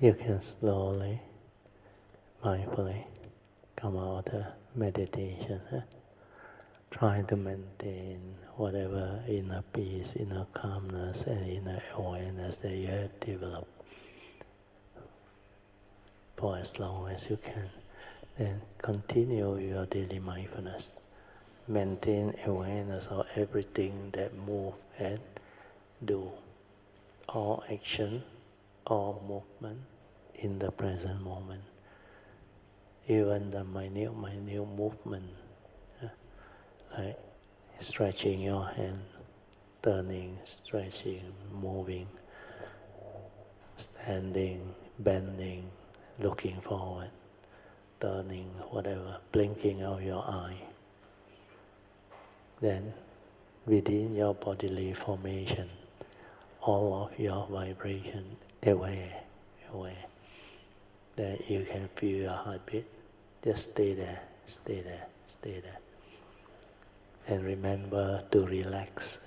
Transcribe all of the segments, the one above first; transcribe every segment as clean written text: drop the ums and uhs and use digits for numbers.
you can slowly, mindfully come out of meditation. Try to maintain whatever inner peace, inner calmness, and inner awareness that you have developed for as long as you can. Then continue your daily mindfulness. Maintain awareness of everything that moves and do. All action, all movement in the present moment. Even the minute movement, like stretching your hand, turning, stretching, moving, standing, bending, looking forward, turning, whatever, blinking of your eye. Then, within your bodily formation, all of your vibration, aware, that you can feel your heartbeat. Just stay there, stay there, stay there. And remember to relax.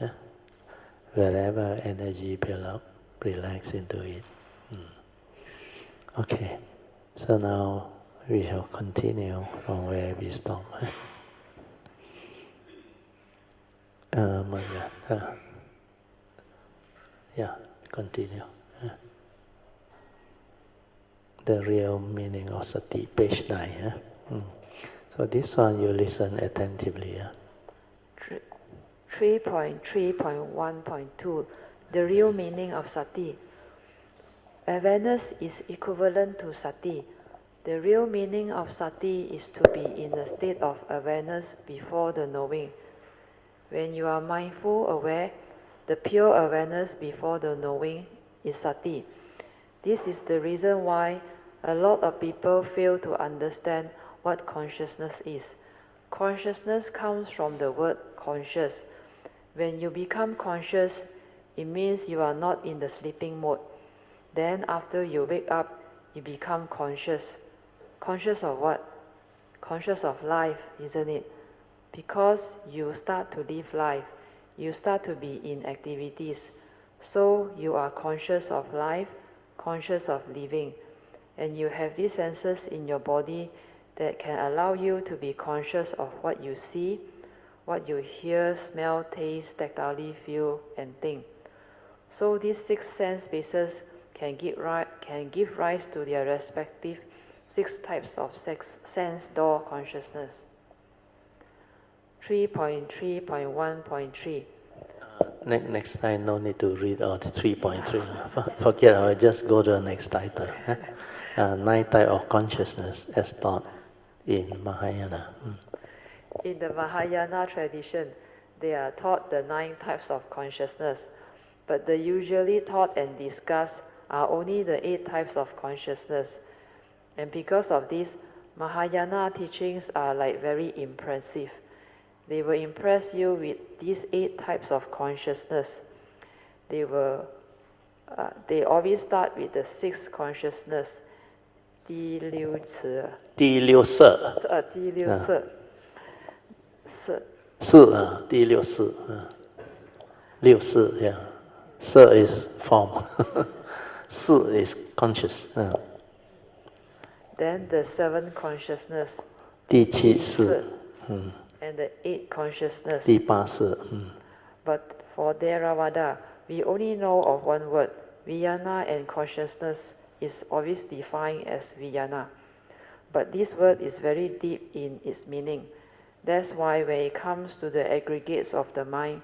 Wherever energy builds up, relax into it. Okay, so now we shall continue from where we stop. Yeah, continue. The real meaning of sati, page 9. So this one you listen attentively. 3.3.1.2 The real meaning of sati. Awareness is equivalent to sati. The real meaning of sati is to be in a state of awareness before the knowing. When you are mindful, aware, the pure awareness before the knowing is sati. This is the reason why a lot of people fail to understand what consciousness is. Consciousness comes from the word conscious. When you become conscious, it means you are not in the sleeping mode. Then after you wake up, you become conscious. Conscious of what? Conscious of life, isn't it? Because you start to live life, you start to be in activities. So you are conscious of life, conscious of living. And you have these senses in your body that can allow you to be conscious of what you see, what you hear, smell, taste, tactilely feel, and think. So these 6 sense bases can give rise to their respective 6 types of sense door consciousness. 3.3.1.3 Next time, no need to read all 3.3. Forget, I'll just go to the next title. 9 types of consciousness as taught in Mahayana. In the Mahayana tradition, they are taught the 9 types of consciousness, but the usually taught and discussed are only the 8 types of consciousness. And because of this, Mahayana teachings are like very impressive. They will impress you with these 8 types of consciousness. They always start with the 6th consciousness, 第六次，第六色，第六色，第六色，六色 yeah. 色 is form, 色 is conscious. Then the 7th consciousness, 第七色 and the 8th consciousness, 第八色 But for Theravada, we only know of one word. Vijnana and consciousness is always defined as vijnana. But this word is very deep in its meaning. That's why when it comes to the aggregates of the mind,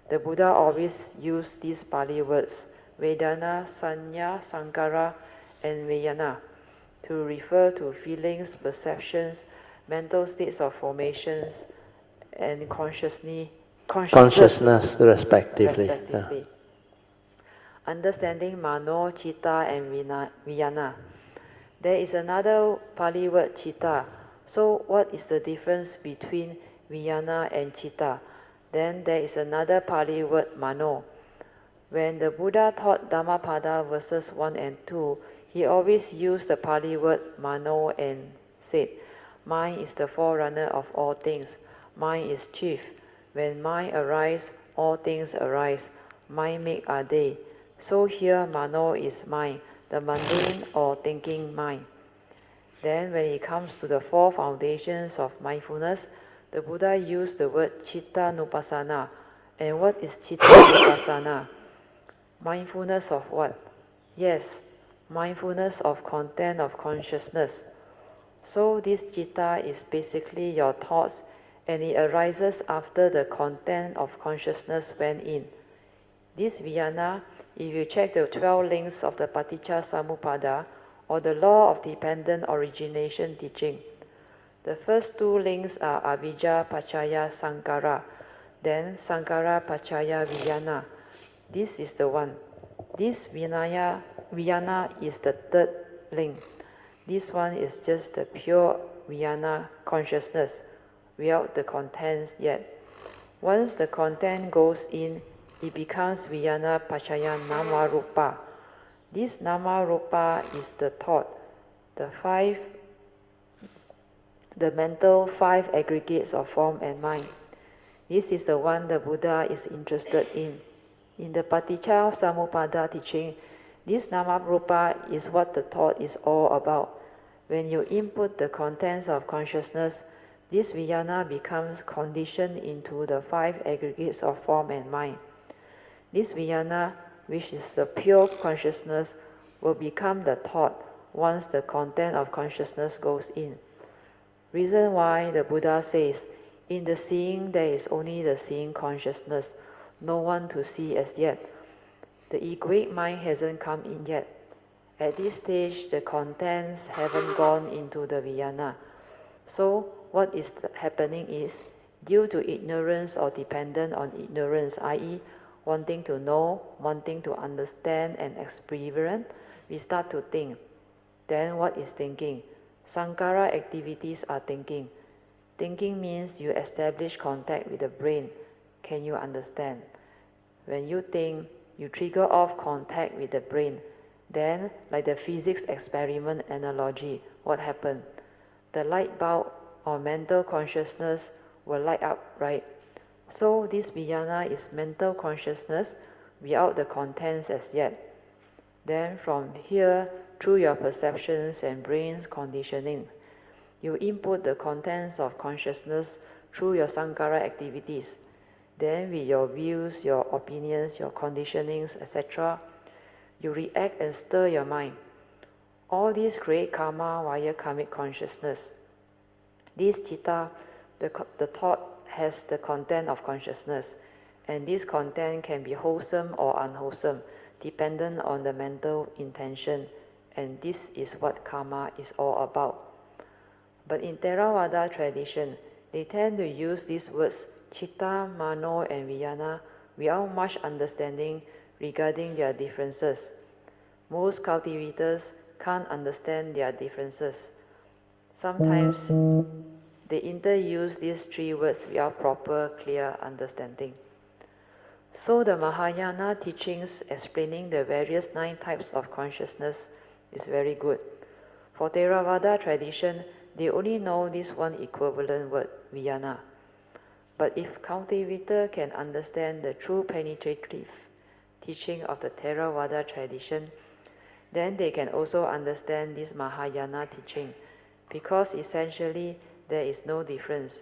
the Buddha always used these Pali words, Vedana, Sanya, Sankara, and Vijnana, to refer to feelings, perceptions, mental states of formations, and consciousness respectively. Yeah. Understanding Mano, Chitta, and Vijnana. There is another Pali word, Chitta. So what is the difference between Vijnana and Chitta? Then there is another Pali word, Mano. When the Buddha taught Dhammapada verses 1 and 2, he always used the Pali word Mano and said, mind is the forerunner of all things. Mind is chief. When mind arises, all things arise. Mind make are they. So here Mano is mind. the mundane or thinking mind. Then when it comes to the four foundations of mindfulness, the Buddha used the word Citta Nupassana. And what is Citta Nupassana? Mindfulness of what? Yes, mindfulness of content of consciousness. So this citta is basically your thoughts, and it arises after the content of consciousness went in. This vijnana, if you check the 12 links of the Paticca Samuppada or the law of dependent origination teaching, the first two links are avijja paccaya sankara, then sankara paccaya vijnana. This is the one. This vijnana is the third link. This one is just the pure vijnana consciousness without the contents yet. Once the content goes in, it becomes vijnana paccaya nama rupa. This nama rupa is the thought, the mental five aggregates of form and mind. This is the one the Buddha is interested in. In the Paticca Samuppada teaching, this nama rupa is what the thought is all about. When you input the contents of consciousness, this vijnana becomes conditioned into the five aggregates of form and mind. This vijnana, which is the pure consciousness, will become the thought once the content of consciousness goes in. Reason why the Buddha says, in the seeing there is only the seeing consciousness, no one to see as yet. The egoic mind hasn't come in yet. At this stage, the contents haven't gone into the vijnana. So, what is happening is, due to ignorance or dependent on ignorance, i.e., wanting to know, wanting to understand and experience, we start to think. Then what is thinking? Sankara activities are thinking. Thinking means you establish contact with the brain. Can you understand? When you think, you trigger off contact with the brain. Then, like the physics experiment analogy, what happened? The light bulb or mental consciousness will light up, right? So this vijnana is mental consciousness without the contents as yet. Then from here, through your perceptions and brain's conditioning, you input the contents of consciousness through your sankara activities. Then with your views, your opinions, your conditionings, etc., you react and stir your mind. All these create karma via karmic consciousness. This citta, the thought, has the content of consciousness, and this content can be wholesome or unwholesome, dependent on the mental intention, and this is what karma is all about. But in Theravada tradition, they tend to use these words citta, mano, and vijnana without much understanding regarding their differences. Most cultivators can't understand their differences. Sometimes they interuse these three words without proper, clear understanding. So the Mahayana teachings explaining the various 9 types of consciousness is very good. For Theravada tradition, they only know this one equivalent word, vijnana. But if cultivator can understand the true penetrative teaching of the Theravada tradition, then they can also understand this Mahayana teaching, because essentially there is no difference.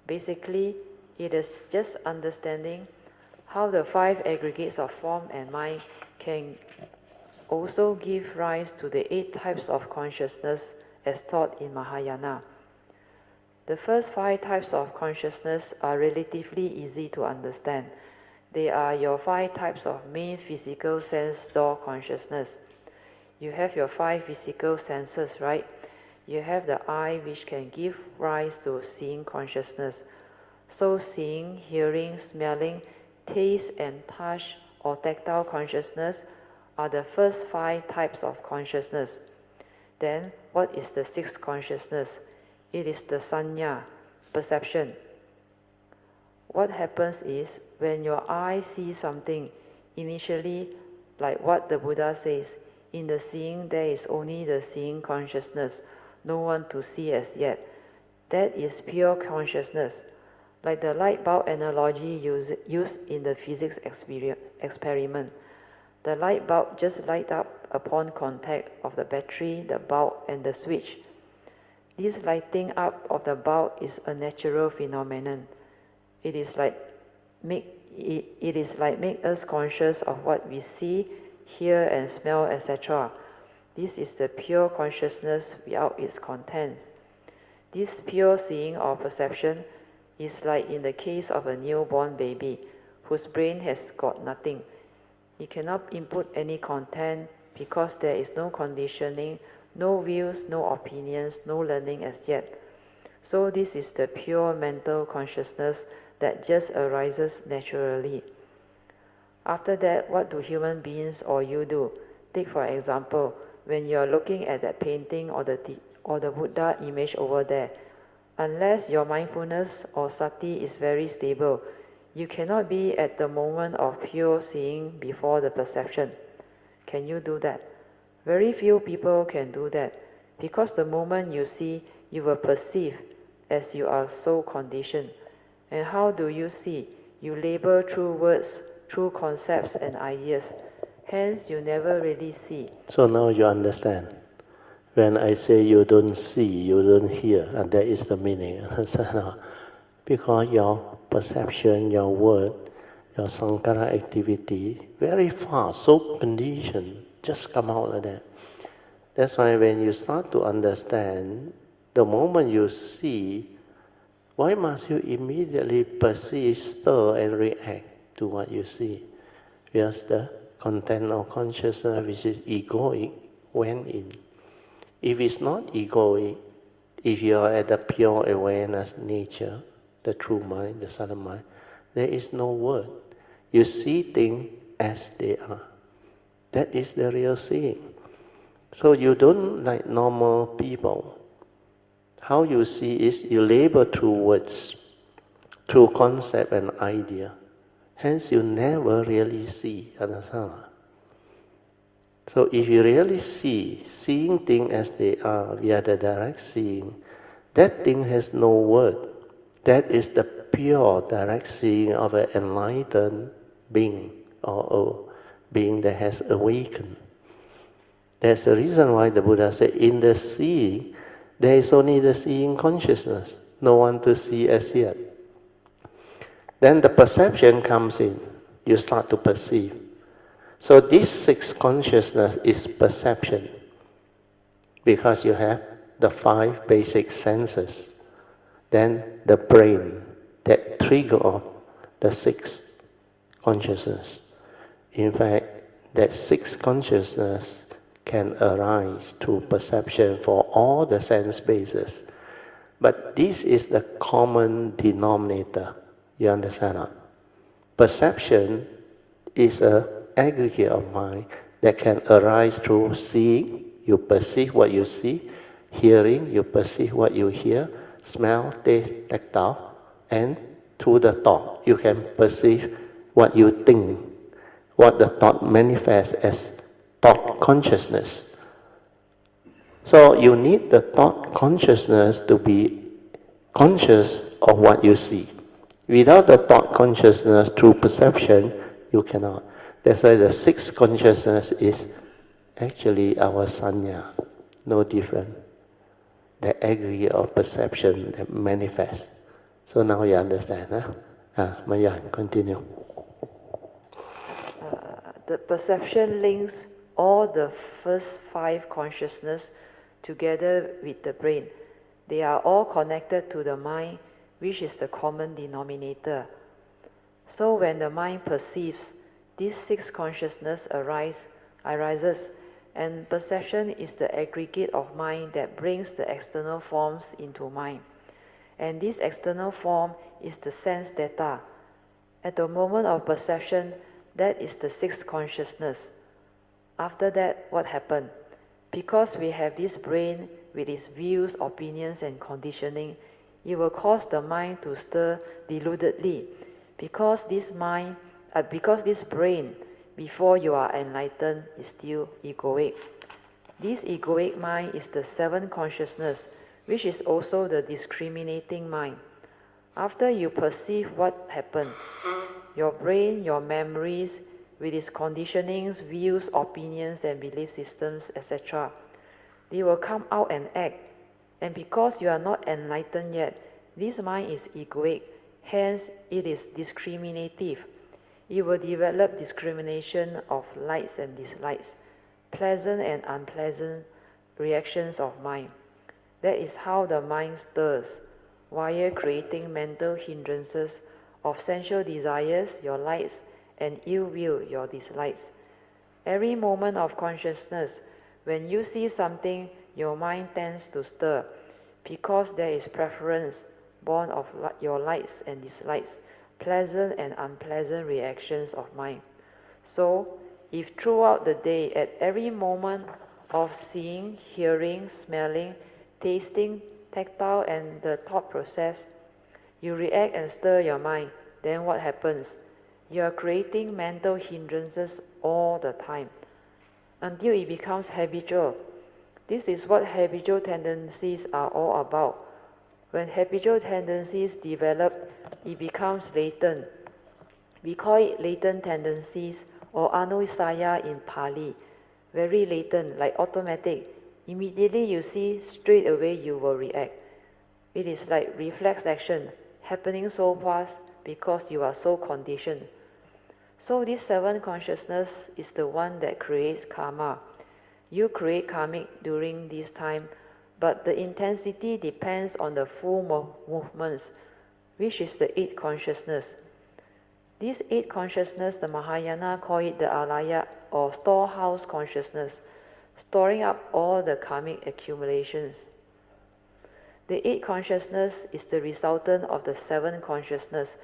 Basically, it is just understanding how the 5 aggregates of form and mind can also give rise to the 8 types of consciousness as taught in Mahayana. The first 5 types of consciousness are relatively easy to understand. They are your 5 types of main physical sense door consciousness. You have your 5 physical senses, right? You have the eye, which can give rise to seeing consciousness. So seeing, hearing, smelling, taste and touch or tactile consciousness are the first 5 types of consciousness. Then what is the 6th consciousness? It is the sanya, perception. What happens is, when your eye sees something, initially, like what the Buddha says, in the seeing there is only the seeing consciousness, no one to see as yet. That is pure consciousness. Like the light bulb analogy used in the physics experiment. The light bulb just light up upon contact of the battery, the bulb, and the switch. This lighting up of the bulb is a natural phenomenon. It is like make us conscious of what we see, hear, and smell, etc. This is the pure consciousness without its contents. This pure seeing or perception is like in the case of a newborn baby whose brain has got nothing. It cannot input any content because there is no conditioning, no views, no opinions, no learning as yet. So this is the pure mental consciousness that just arises naturally. After that, what do human beings or you do? Take for example, when you are looking at that painting or the Buddha image over there, unless your mindfulness or sati is very stable, you cannot be at the moment of pure seeing before the perception. Can you do that? Very few people can do that, because the moment you see, you will perceive as you are so conditioned. And how do you see? You label through words, through concepts and ideas. Hence, you never really see. So now you understand. When I say you don't see, you don't hear, and that is the meaning. Because your perception, your word, your sankhara activity, very fast, so conditioned, just come out like that. That's why when you start to understand, the moment you see, why must you immediately perceive, stir, and react to what you see? Because the content of consciousness, which is egoic, went in. If it's not egoic, if you are at the pure awareness nature, the true mind, the subtle mind, there is no word. You see things as they are. That is the real seeing. So you don't like normal people. How you see is you label through words, through concept and idea. Hence you never really see, understand? So if you really see, seeing things as they are via the direct seeing, that thing has no word. That is the pure direct seeing of an enlightened being or a being that has awakened. That's the reason why the Buddha said, in the seeing, there is only the seeing consciousness, no one to see as yet. Then the perception comes in, you start to perceive. So this sixth consciousness is perception, because you have the five basic senses. Then the brain, that trigger the sixth consciousness. In fact, that sixth consciousness can arise through perception for all the sense bases. But this is the common denominator. You understand that? Perception is an aggregate of mind that can arise through seeing, you perceive what you see, hearing, you perceive what you hear, smell, taste, tactile, and through the thought, you can perceive what you think, what the thought manifests as thought consciousness. So you need the thought consciousness to be conscious of what you see. Without the thought consciousness through perception, you cannot. That's why the sixth consciousness is actually our sanya, no different. The aggregate of perception that manifests. So now you understand, huh? Mayan, continue. The perception links all the first five consciousness together with the brain. They are all connected to the mind, which is the common denominator. So when the mind perceives, this sixth consciousness arises, and perception is the aggregate of mind that brings the external forms into mind. And this external form is the sense data. At the moment of perception, that is the sixth consciousness. After that, what happened? Because we have this brain with its views, opinions, and conditioning, it will cause the mind to stir deludedly. Because this brain, before you are enlightened, is still egoic. This egoic mind is the seventh consciousness, which is also the discriminating mind. After you perceive what happened, your brain, your memories, with its conditionings, views, opinions, and belief systems, etc. They will come out and act. And because you are not enlightened yet, this mind is egoic, hence it is discriminative. It will develop discrimination of likes and dislikes, pleasant and unpleasant reactions of mind. That is how the mind stirs, via creating mental hindrances of sensual desires, your likes, and ill will, your dislikes. Every moment of consciousness, when you see something, your mind tends to stir, because there is preference born of your likes and dislikes, pleasant and unpleasant reactions of mind. So, if throughout the day, at every moment of seeing, hearing, smelling, tasting, tactile, and the thought process, you react and stir your mind, then what happens? You are creating mental hindrances all the time until it becomes habitual. This is what habitual tendencies are all about. When habitual tendencies develop, it becomes latent. We call it latent tendencies or anusaya in Pali. Very latent, like automatic. Immediately you see, straight away you will react. It is like reflex action, happening so fast because you are so conditioned. So this seven consciousness is the one that creates karma. You create karmic during this time, but the intensity depends on the full movements, which is the eight consciousness. These eight consciousness, the Mahayana call it the alaya or storehouse consciousness, storing up all the karmic accumulations. The eight consciousness is the resultant of the seven consciousness,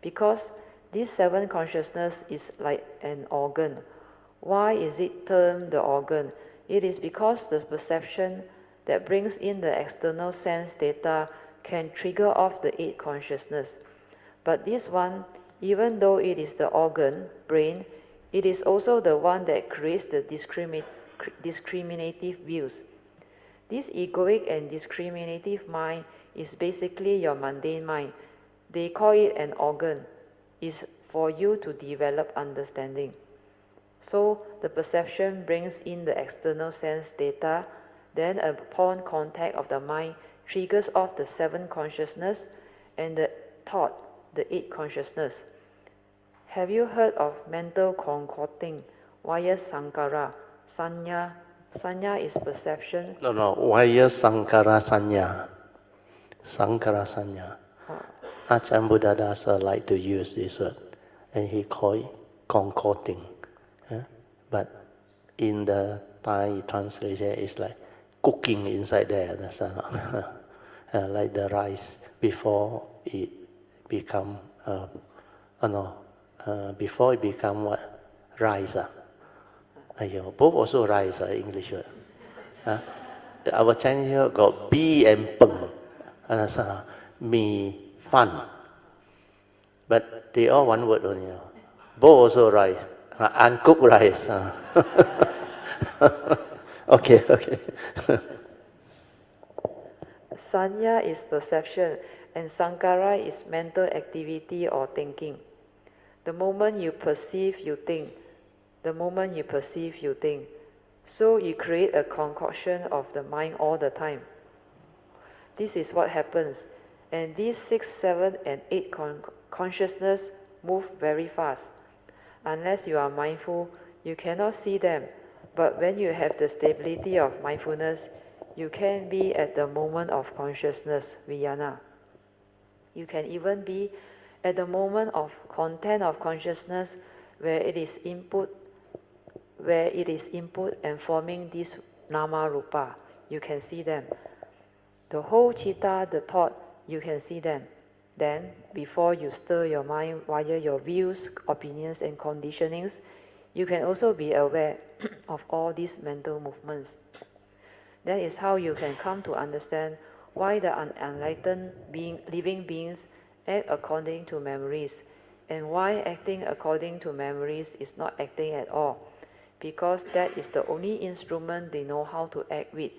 because this seven consciousness is like an organ. Why is it termed the organ? It is because the perception that brings in the external sense data can trigger off the eight consciousness. But this one, even though it is the organ, brain, it is also the one that creates the discriminative views. This egoic and discriminative mind is basically your mundane mind. They call it an organ. It's for you to develop understanding. So the perception brings in the external sense data, then upon contact of the mind, triggers off the seven consciousness and the thought, the eight consciousness. Have you heard of mental concocting via sankara? Sanya is perception. No, via sankara sanya. Sankara sanya. Ajahn Buddhadasa like to use this word, and he called it concocting. But in the Thai translation, it's like cooking inside there. That's like the rice before it become before it become what? Rice. Both also rice, English word. Our Chinese here got bee and peng. Mi, fan. But they all one word only. Both also rice. Uncooked rice. Okay. Sanya is perception and sankara is mental activity or thinking. The moment you perceive, you think. The moment you perceive, you think. So you create a concoction of the mind all the time. This is what happens. And these 6, 7, and 8 consciousness move very fast. Unless you are mindful, you cannot see them. But when you have the stability of mindfulness, you can be at the moment of consciousness, vijnana. You can even be at the moment of content of consciousness where it is input and forming this nama rupa. You can see them. The whole chitta, the thought, you can see them. Then, before you stir your mind via your views, opinions, and conditionings, you can also be aware of all these mental movements. That is how you can come to understand why the unenlightened living beings act according to memories, and why acting according to memories is not acting at all, because that is the only instrument they know how to act with.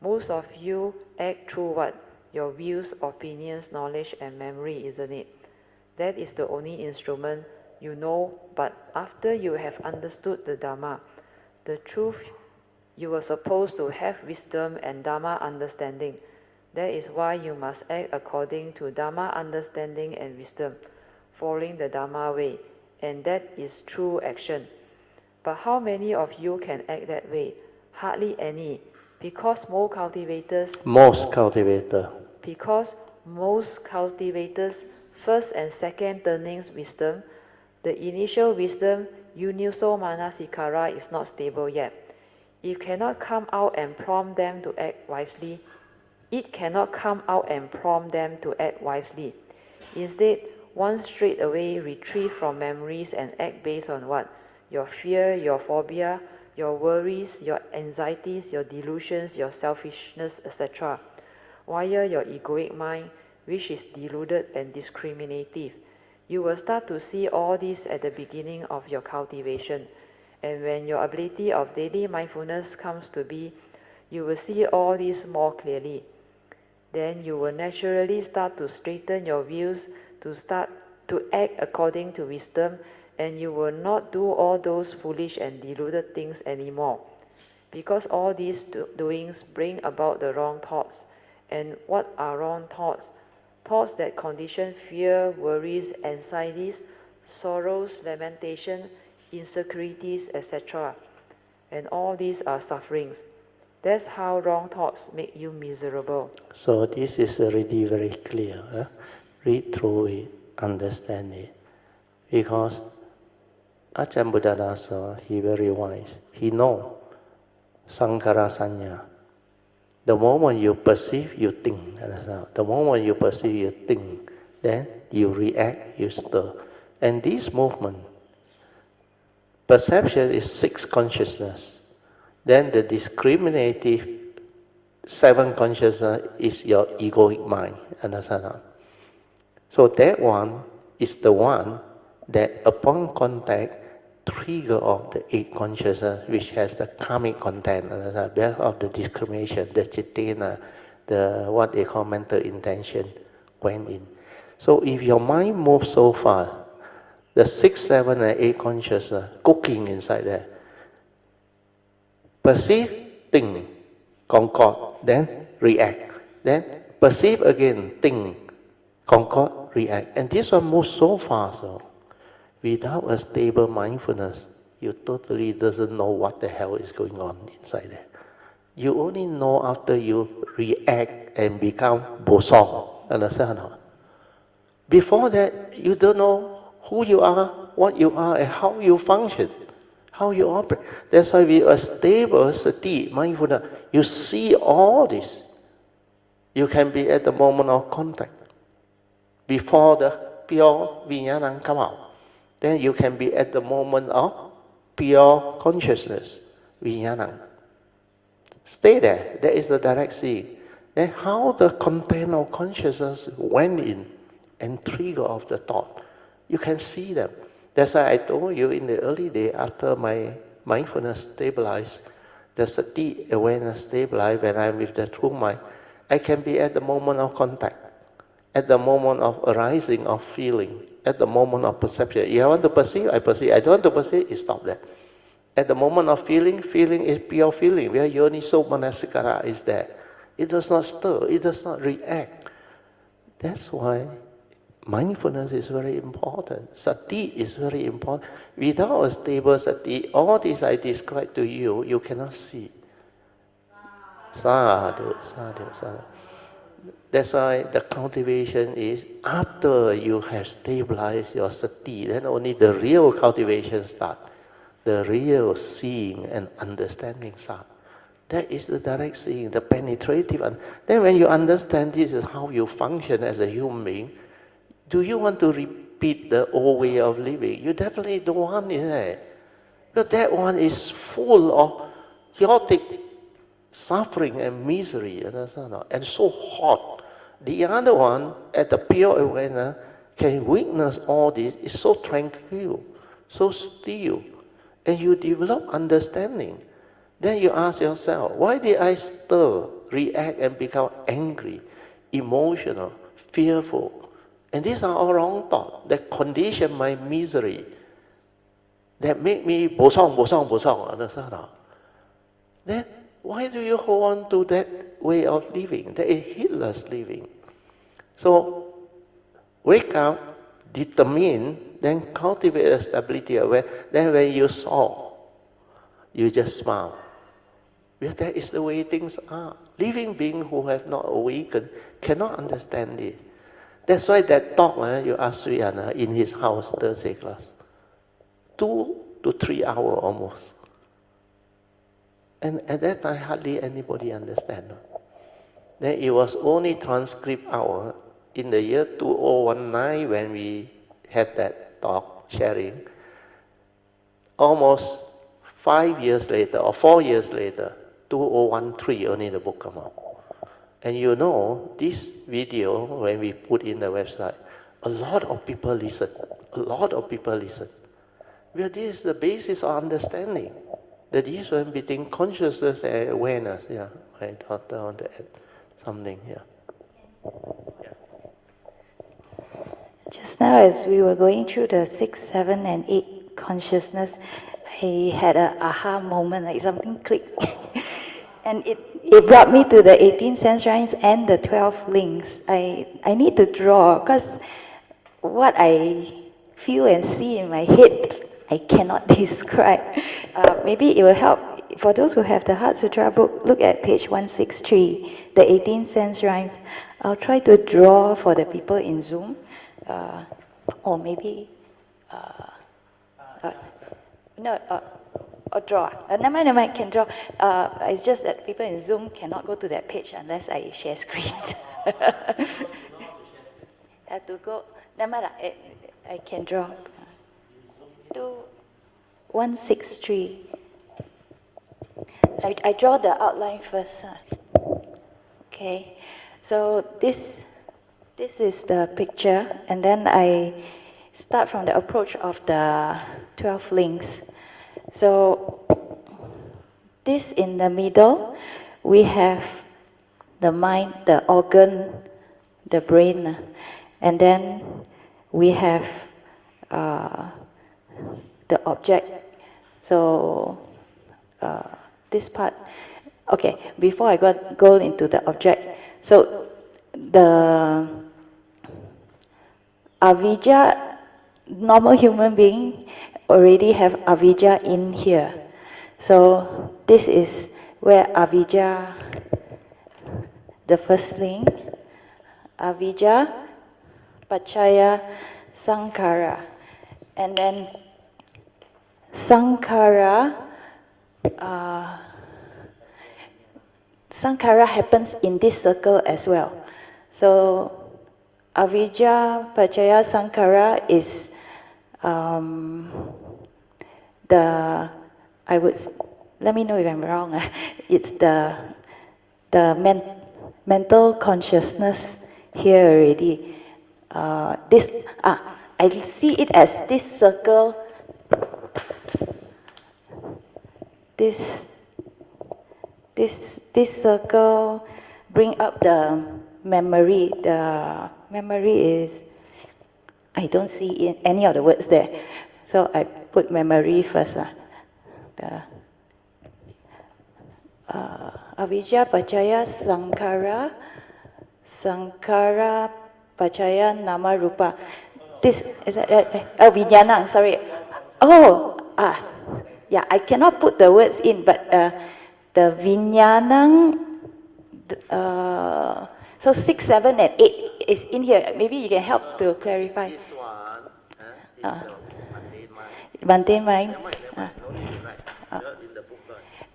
Most of you act through what? Your views, opinions, knowledge, and memory, isn't it? That is the only instrument you know, but after you have understood the Dhamma, the truth, you were supposed to have wisdom and Dhamma understanding. That is why you must act according to Dhamma understanding and wisdom, following the Dhamma way, and that is true action. But how many of you can act that way? Hardly any, because most cultivators first and second turnings wisdom, the initial wisdom, Uniso Manasikara, is not stable yet. It cannot come out and prompt them to act wisely. Instead, one straight away retrieve from memories and act based on what? Your fear, your phobia, your worries, your anxieties, your delusions, your selfishness, etc. Via your egoic mind, which is deluded and discriminative. You will start to see all this at the beginning of your cultivation. And when your ability of daily mindfulness comes to be, you will see all this more clearly. Then you will naturally start to straighten your views, to start to act according to wisdom, and you will not do all those foolish and deluded things anymore. Because all these doings bring about the wrong thoughts. And what are wrong thoughts? Thoughts that condition fear, worries, anxieties, sorrows, lamentation, insecurities, etc. And all these are sufferings. That's how wrong thoughts make you miserable. So this is already very clear. Read through it, understand it. Because Ajahn Buddhadasa, he very wise. He know Sankhara Sanya. The moment you perceive, you think. The moment you perceive, you think. Then you react, you stir. And this movement, perception is 6 consciousness. Then the discriminative 7 consciousness is your egoic mind. Understand? So that one is the one that upon contact trigger of the 8 consciousness, which has the karmic content, because of the discrimination, the citena, the what they call mental intention went in. So if your mind moves so far, the 6, 7, and 8 consciousness cooking inside there. Perceive, think, concord, then react. Then perceive again, think, concord, react. And this one moves so fast. So without a stable mindfulness, you totally doesn't know what the hell is going on inside there. You only know after you react and become bosong. Understand or not? Before that, you don't know who you are, what you are, and how you function, how you operate. That's why with a stable sati, mindfulness, you see all this. You can be at the moment of contact, before the pure vijnana come out. Then you can be at the moment of pure consciousness, vijnana. Stay there. That is the direct seeing. Then how the content of consciousness went in and trigger of the thought. You can see them. That's why I told you in the early day, after my mindfulness stabilized, the sati awareness stabilized, when I'm with the true mind, I can be at the moment of contact, at the moment of arising of feeling, at the moment of perception. If I want to perceive, I perceive. I don't want to perceive, it stop there. At the moment of feeling, feeling is pure feeling, where yoniso manasikara is there. It does not stir, it does not react. That's why mindfulness is very important. Sati is very important. Without a stable sati, all this I described to you, you cannot see. Sadhu, sadhu, sadhu. That's why the cultivation is after you have stabilized your sati, then only the real cultivation starts. The real seeing and understanding starts. That is the direct seeing, the penetrative. Then when you understand this is how you function as a human being, do you want to repeat the old way of living? You definitely don't want it. But that one is full of chaotic suffering and misery, and so hot. The other one, at the pure awareness, can witness all this. It's so tranquil, so still. And you develop understanding. Then you ask yourself, why did I stir, react, and become angry, emotional, fearful, And these are all wrong thoughts that condition my misery, that make me bosong, understand? Then why do you hold on to that way of living? That is heedless living. So wake up, determine, then cultivate a stability aware. Then when you saw, you just smile. Because that is the way things are. Living beings who have not awakened cannot understand it. That's why that talk you ask Swee Aun in his house, Thursday class, 2 to 3 hours almost. And at that time, hardly anybody understand. Then it was only transcript out in the year 2019 when we had that talk, sharing. Almost 5 years later, or 4 years later, 2013, only the book come out. And you know, this video, when we put in the website, a lot of people listen. A lot of people listen. Well, this is the basis of understanding. The difference between consciousness and awareness. Yeah, my daughter want to add something here. Yeah. Just now, as we were going through the 6, 7, and 8 consciousness, I had an aha moment, like something clicked. And it brought me to the 18 sense lines and the 12 links. I need to draw, because what I feel and see in my head, I cannot describe. Maybe it will help. For those who have the Heart Sutra book, look at page 163, the 18 sense rhymes. I'll try to draw for the people in Zoom, or maybe, or draw. Never mind, can draw. It's just that people in Zoom cannot go to that page unless I share screen. Have to go. Never mind, I can draw. 163. I draw the outline first. Okay, so this is the picture, and then I start from the approach of the 12 links. So this in the middle, we have the mind, the organ, the brain, and then we have the object. So this part, okay, before I go into the object, so the avijja, normal human being already have avijja in here. So this is where avijja, the first link, avijja, paccaya, sankhara, and then sankhara. Sankhara happens in this circle as well. So avijja, paccaya, sankhara is let me know if I'm wrong. It's the mental consciousness here already. I see it as this circle. This circle bring up the memory. The memory is, I don't see any of the words there, so I put memory first. Avijja, paccaya, sankhara, sankhara, paccaya, nama, rupa. This is vijnana. Sorry. Yeah, I cannot put the words in, but the vijnana. So 6, 7, and 8 is in here. Maybe you can help to clarify. This one is the mundane mind. In the book,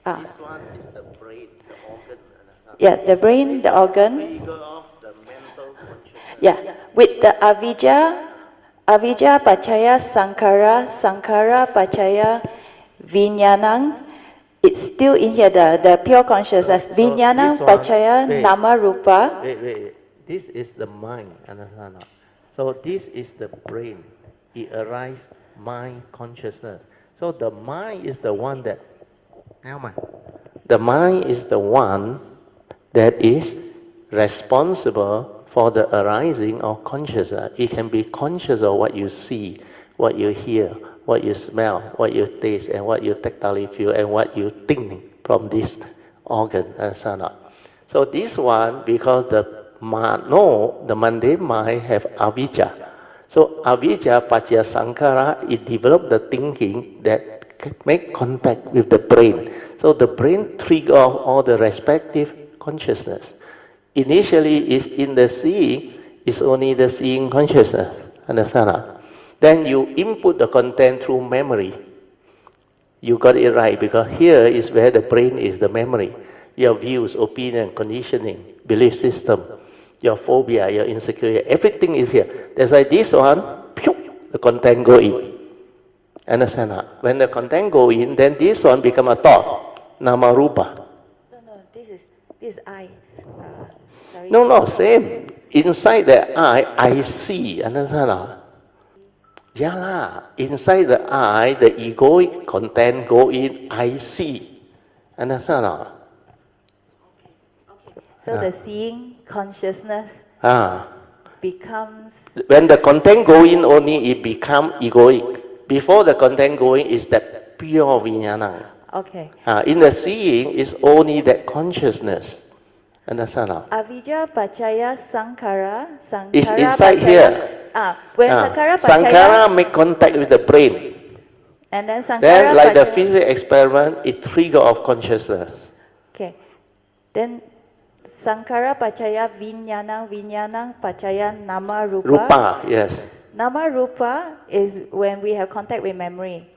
this one is the brain, the organ. Yeah, the brain, the organ. Figure of the mental consciousness. Yeah, with the avijja, paccaya, sankhara, sankhara, paccaya, vijnana. It's still in here, the pure consciousness. Vijnana, paccaya, nama, rupa. Wait. This is the mind, understand? So this is the brain. It arises mind consciousness. So the mind is the one that. The mind is the one that is responsible for the arising of consciousness. It can be conscious of what you see, what you hear, what you smell, what you taste, and what you tactile feel, and what you think from this organ, and so on. So this one, because the mundane mind have avijja. So avijja paccaya sankhara, it developed the thinking that make contact with the brain. So the brain trigger off all the respective consciousness. Initially, is in the seeing, is only the seeing consciousness. Understand? Then you input the content through memory. You got it right, because here is where the brain is the memory. Your views, opinion, conditioning, belief system, your phobia, your insecurity, everything is here. That's why this one, the content go in. Understand? When the content go in, then this one become a thought, nama rupa. No, this is I. Sorry. No, same. Inside the I see. Understand? Yeah lah. Inside the I, the egoic content go in, I see. Understand? So the seeing consciousness becomes... When the content go in only, it become egoic. Before the content going is that pure vijnana. Okay. In the seeing is only that consciousness. Understand? Avijja paccaya sankhara. It's inside here. When sankhara paccaya... Sankhara make contact with the brain. And then sankhara Then, like the paccaya... physics experiment, it trigger off consciousness. Okay. Then sankhara paccaya vijnana, vijnana paccaya nama rupa. Rupa, yes. Nama rupa is when we have contact with memory.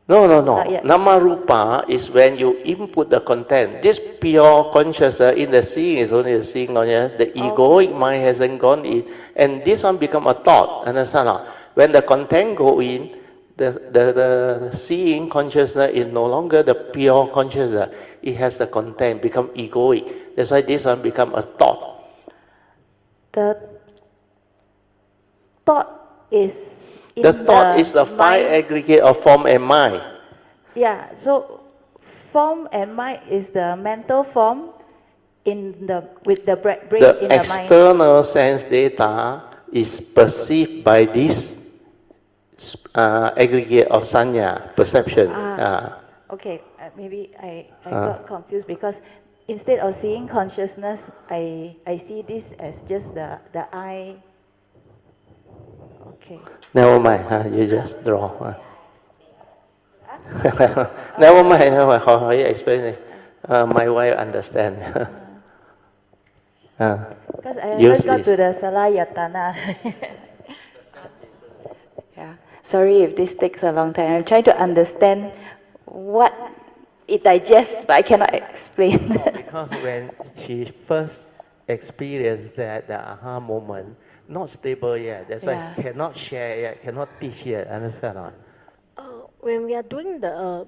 No. Not yet. Nama rupa is when you input the content. This pure consciousness in the seeing is only the seeing on here. The egoic mind hasn't gone in, and this one become a thought. Understand? When the content go in, the seeing consciousness is no longer the pure consciousness. It has the content, become egoic. That's why this one become a thought. The thought is in the thought is the five aggregate of form and mind. Yeah, so form and mind is the mental form with the brain in the mind. The external sense data is perceived by this aggregate of sanya, perception. Okay, maybe I got confused because instead of seeing consciousness, I see this as just the I. Okay. Never mind, you just draw. Never mind, how you explain it? My wife understand. Because I haven't got to the Salayatana. Yeah. Sorry if this takes a long time. I'm trying to understand what it digests, but I cannot explain. Because when she first experienced that, the aha moment, not stable yet. That's why cannot share yet, cannot teach yet. Understand or not? When we are doing the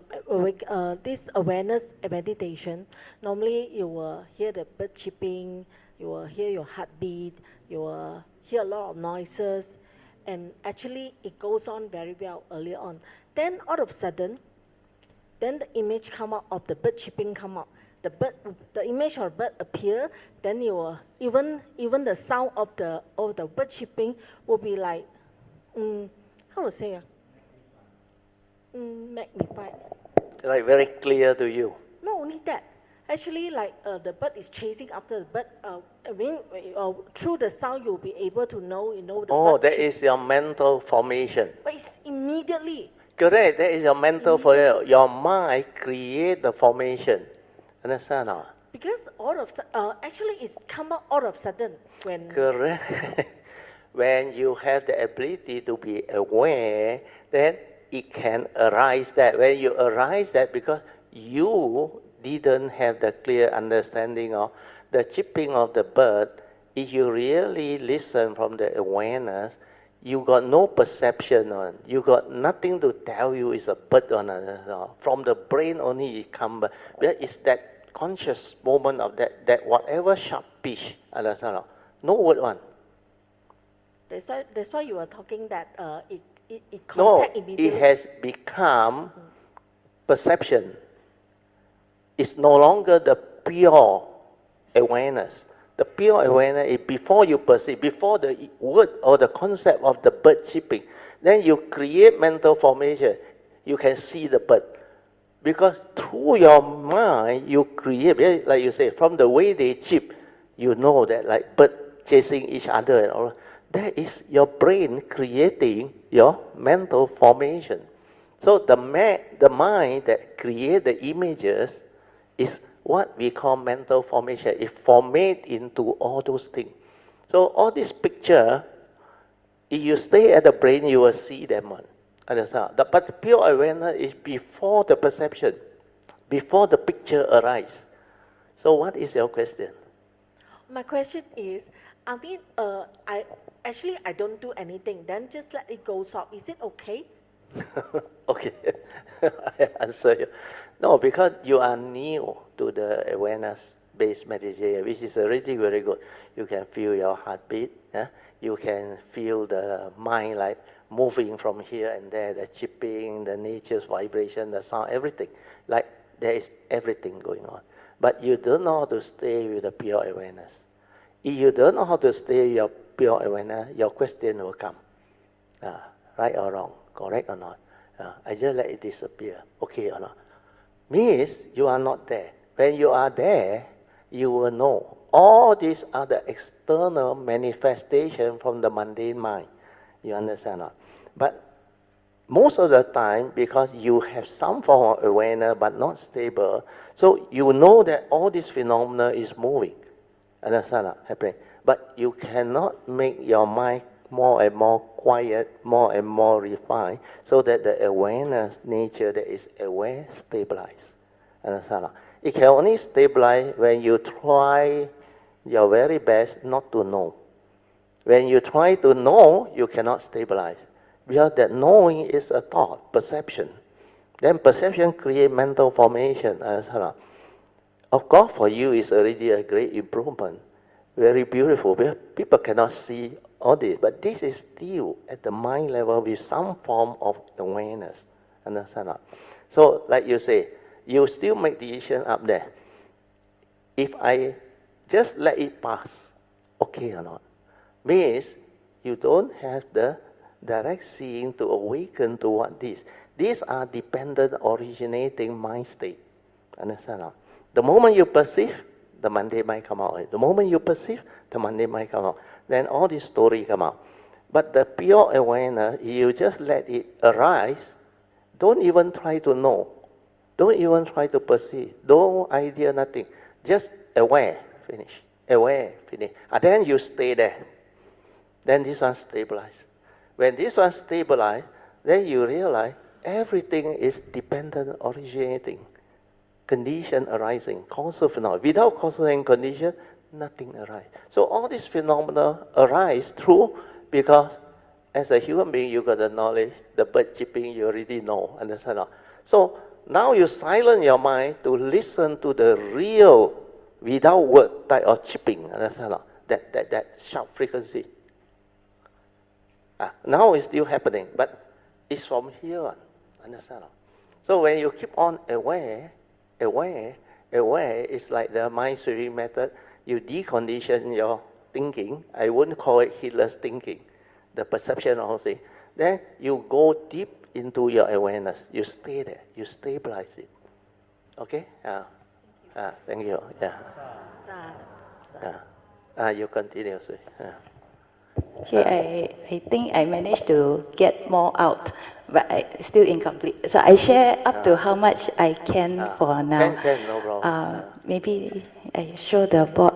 this awareness meditation, normally you will hear the bird chirping, you will hear your heartbeat, you will hear a lot of noises, and actually it goes on very well earlier on. Then all of a sudden, then the image come out of the bird chirping come out. The image of bird appear, then you will even the sound of the bird chirping will be like, how to say, magnified. Like very clear to you. Not only that, actually like the bird is chasing after the bird. I mean, through the sound you'll be able to know, the bird. That is your mental formation. But it's immediately. Correct, that is your mental formation. Your mind create the formation. Understand or not? Because actually it's come out all of a sudden when... Correct. When you have the ability to be aware, then it can arise that. When you arise that, because you didn't have the clear understanding of the chirping of the bird, if you really listen from the awareness, you got no perception on. You got nothing to tell you it's a bird or not. From the brain only it comes. But it's that conscious moment of that whatever sharp pitch, understand? No word one. That's why you were talking that it contact immediately. It has become perception. It's no longer the pure awareness. The pure awareness is before you perceive, before the word or the concept of the bird chirping. Then you create mental formation. You can see the bird. Because through your mind, you create, like you say, from the way they chirp, you know that like bird chasing each other and all. That is your brain creating your mental formation. So the mind that create the images is what we call mental formation. It formate into all those things. So all this picture, if you stay at the brain, you will see them one. Understand? But the pure awareness is before the perception, before the picture arises. So what is your question? My question is, I mean, I don't do anything, then just let it go off. Is it okay? Okay, I answer you. No, because you are new to the awareness-based meditation, which is already very good. You can feel your heartbeat. Yeah? You can feel the mind like moving from here and there, the chipping, the nature's vibration, the sound, everything. Like there is everything going on. But you don't know how to stay with the pure awareness. If you don't know how to stay with your pure awareness, your question will come. Right or wrong, correct or not? I just let it disappear, okay or not? Means you are not there. When you are there, you will know. All these are the external manifestation from the mundane mind. You understand or not? But most of the time, because you have some form of awareness but not stable, so you know that all this phenomena is moving. Understand or not? Happening. But you cannot make your mind more and more quiet, more and more refined, so that the awareness nature that is aware stabilize. Understand or not? It can only stabilize when you try your very best not to know. When you try to know, you cannot stabilize. Because that knowing is a thought, perception. Then perception creates mental formation. Understand or not? Of course, for you, it's already a great improvement. Very beautiful. People cannot see all this, but this is still at the mind level with some form of awareness. Understand or not? So, like you say, you still make decision up there. If I just let it pass, okay or not? Means you don't have the direct seeing to awaken to what this. These are dependent originating mind state. Understand or not? The moment you perceive, the mundane mind come out. The moment you perceive, the mundane mind come out. Then all this story come out. But the pure awareness, you just let it arise. Don't even try to know. Don't even try to perceive. No idea, nothing. Just aware, finish. Aware, finish. And then you stay there. Then this one stabilize. When this one stabilize, then you realize everything is dependent originating. Condition arising, causal phenomena. Without causal and condition, nothing arises. So all these phenomena arise through, because as a human being, you got the knowledge, the bird chirping, you already know, understand? So now you silence your mind to listen to the real, without word type of chirping, understand? That sharp frequency. Now it's still happening, but it's from here on, understand? So when you keep on aware, it's like the mind sweeping method. You decondition your thinking. I wouldn't call it heedless thinking. The perception also. Then you go deep into your awareness. You stay there. You stabilize it. Okay? Thank you. You continue. Okay, I think I managed to get more out, but still incomplete. So I share up to how much I can for now. Can, no problem. Maybe I show the board.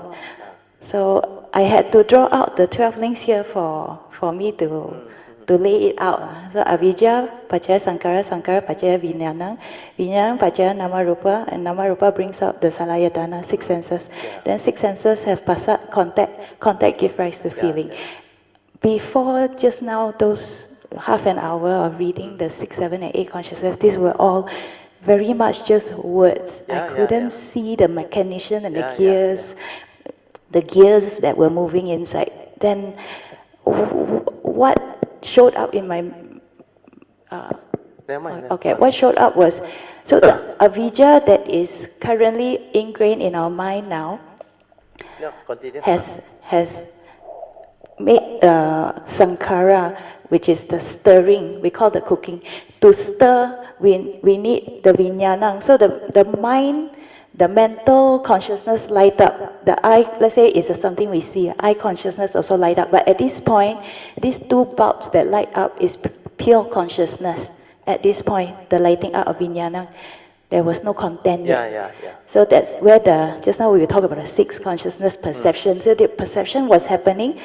So I had to draw out the 12 links here for me to lay it out. So avijja, pacaya sankara, sankara pacaya vijnana, vijnana pacaya namarupa, and namarupa brings out the salayatana, 6 senses. Then 6 senses have pasat, contact give rise to feeling. Before just now, those half an hour of reading the 6, 7, and 8 consciousness, these were all very much just words. I couldn't see the mechanism and the gears, the gears that were moving inside. Then what showed up in my what showed up was, so the avijja that is currently ingrained in our mind now, No, continue. has made sankara, which is the stirring, we call the cooking. To stir, we need the vijnanam. So the mind, the mental consciousness light up. The eye, let's say, is something we see. Eye consciousness also light up. But at this point, these two bulbs that light up is pure consciousness. At this point, the lighting up of vijnanam, there was no content yet. Yeah. So that's where just now we were talking about the sixth consciousness perception. So the perception was happening.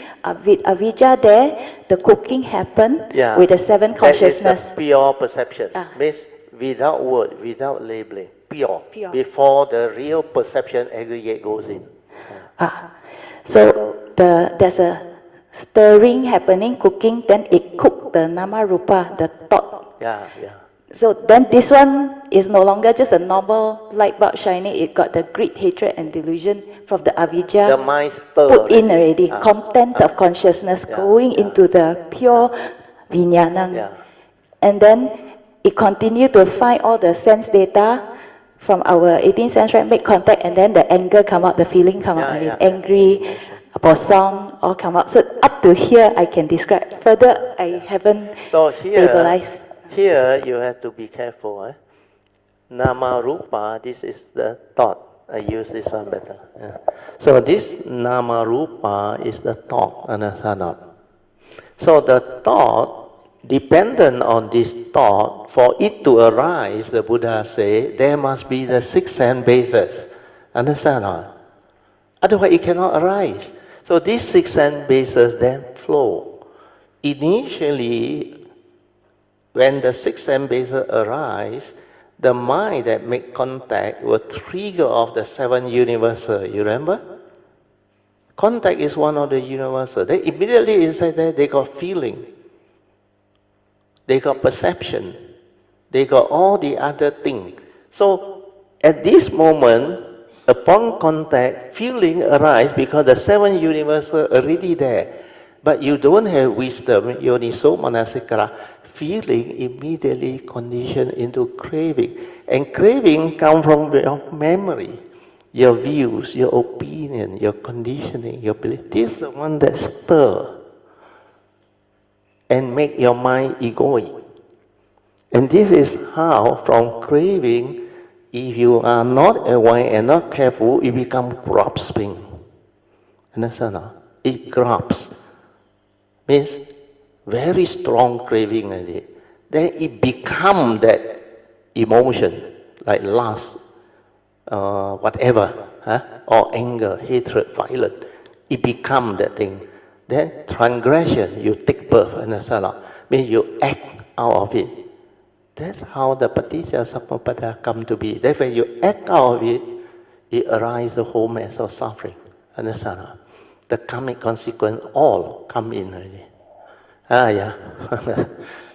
With avijja there, the cooking happened with the seven consciousness. That is the pure perception. Means without word, without labeling. Pure. Before the real perception aggregate goes in. So there's a stirring happening, cooking, then it cooked the nama rupa, the thought. Yeah. So then this one is no longer just a normal light bulb shining, it got the greed, hatred and delusion from the avijja. The mind stirred. Put in already, content of consciousness going into the pure vijnanam. And then it continued to find all the sense data from our 18 sense, right, make contact, and then the anger come out, the feeling come out, angry, posong, all come out. So up to here I can describe. Further, I haven't stabilized. Here you have to be careful. Nama rupa, this is the thought. I use this one better. So this nama rupa is the thought, understand? So the thought, dependent on this thought, for it to arise, the Buddha say, there must be the six sense bases. Understand? Otherwise it cannot arise. So these six sense bases then flow. Initially, when the six sense bases arise, the mind that make contact will trigger off the seven universal. You remember? Contact is one of the universal. They immediately inside there, they got feeling. They got perception. They got all the other things. So at this moment, upon contact, feeling arise because the seven universal already there. But you don't have wisdom, yoniso manasikara. Feeling immediately conditioned into craving. And craving comes from your memory, your views, your opinion, your conditioning, your belief. This is the one that stirs and make your mind egoic. And this is how, from craving, if you are not aware and not careful, it becomes grasping. Understand? It grabs. Means very strong craving already. Then it becomes that emotion, like lust, whatever, or anger, hatred, violence. It becomes that thing. Then transgression, you take birth, understand? Means you act out of it. That's how the paticca samuppada come to be. Therefore, you act out of it, it arises a whole mass of suffering. Understand? The karmic consequence all come in already.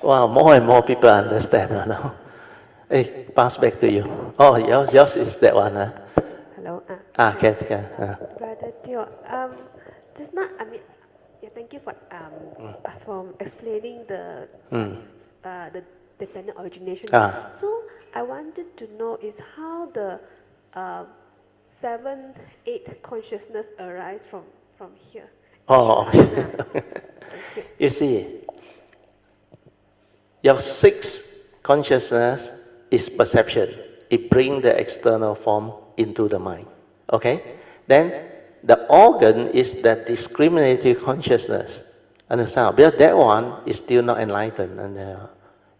Wow, more and more people understand now. Hey, pass back to you. Oh, yours is that one. Hello. Can. Brother Teoh, just not. Thank you for explaining the dependent origination. So I wanted to know is how the 7, 8 consciousness arise from here. You see, your 6 consciousness is perception. It brings the external form into the mind. Okay? Then the organ is that discriminative consciousness. Understand? Because that one is still not enlightened and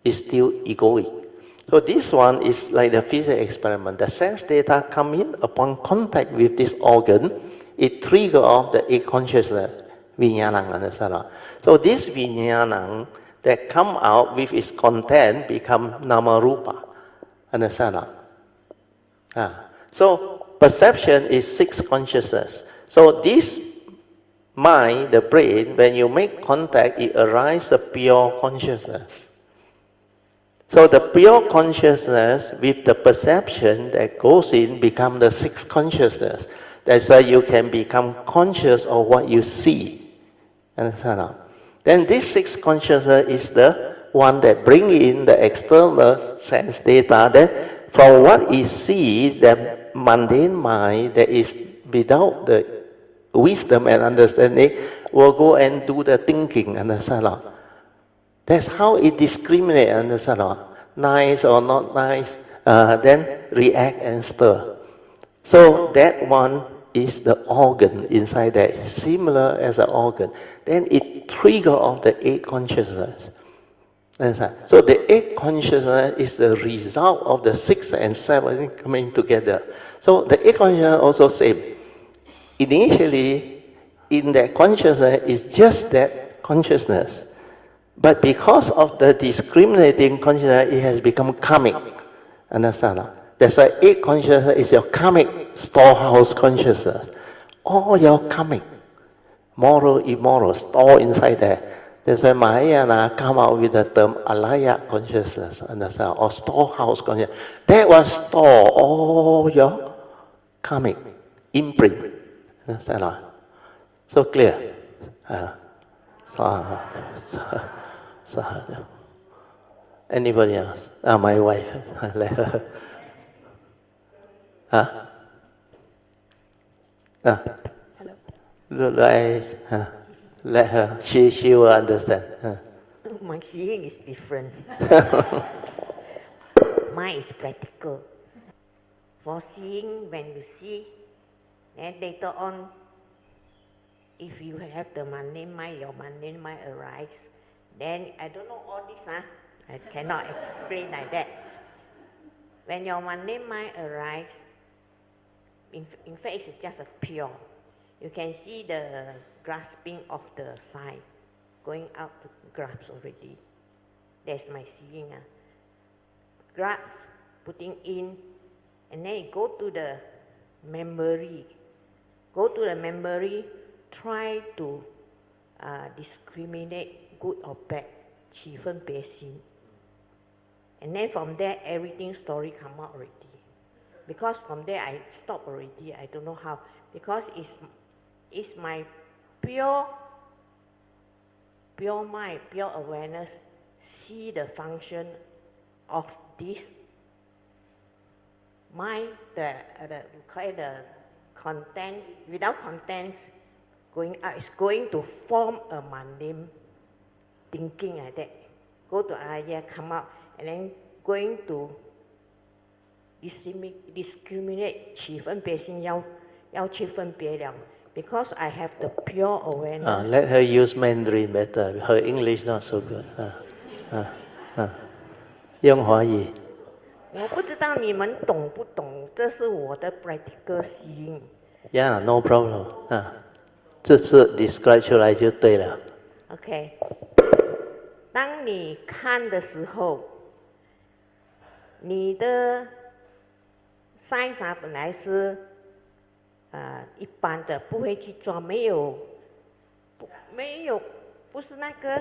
is still egoic. So this one is like the physics experiment. The sense data come in upon contact with this organ. It triggers off the 8 consciousness, vijnanam, understand? So this vijnanam that come out with its content become nama rupa, understand? So perception is 6 consciousness. So this mind, the brain, when you make contact, it arises a pure consciousness. So the pure consciousness with the perception that goes in become the 6 consciousness. That's why you can become conscious of what you see. Understand? Then this 6 consciousness is the one that bring in the external sense data. Then from what is see, the mundane mind that is without the wisdom and understanding, will go and do the thinking, understand? That's how it discriminates, understand? Nice or not nice, then react and stir. So that one is the organ inside there, similar as an organ. Then it trigger off the eight consciousness. Understand? So the eight consciousness is the result of the 6 and 7 coming together. So the eight consciousness also same. Initially, in that consciousness is just that consciousness. But because of the discriminating consciousness, it has become karmic. Understand? That's why eight consciousness is your karmic storehouse consciousness. All your karmic, moral, immoral, store inside there. That's why Mahayana come out with the term alaya consciousness, understand? Or storehouse consciousness. That was store all your karmic imprint. Understand? So clear. Anybody else? My wife. Let her. Let her. She will understand. My seeing is different. Mine is practical. For seeing, when you see, then later on, if you have the mundane mind, your mundane mind arise, then I don't know all this, I cannot explain like that. When your mundane mind arises, in fact, it's just a pure. You can see the grasping of the sign, going out to grasp already. That's my seeing. Grasp, putting in, and then you go to the memory. Go to the memory, try to discriminate good or bad, 起分别心. And then from there, everything story come out already. Because from there, I stop already. I don't know how. Because it's my pure mind, pure awareness, see the function of this mind, the content, without contents, going out, it's going to form a mundane thinking like that. Go to idea, come out, and then going to discriminate 起分别心要去分别了 because I have the pure awareness. Let her use Mandarin better. Her English not so good. 用华语。我不知道你们懂不懂，这是我的 practical seeing. Yeah, no problem. 这次 describe 出来就对了。OK， 当你看的时候，你的 size 本来是一般的，不会去抓，没有，不是那个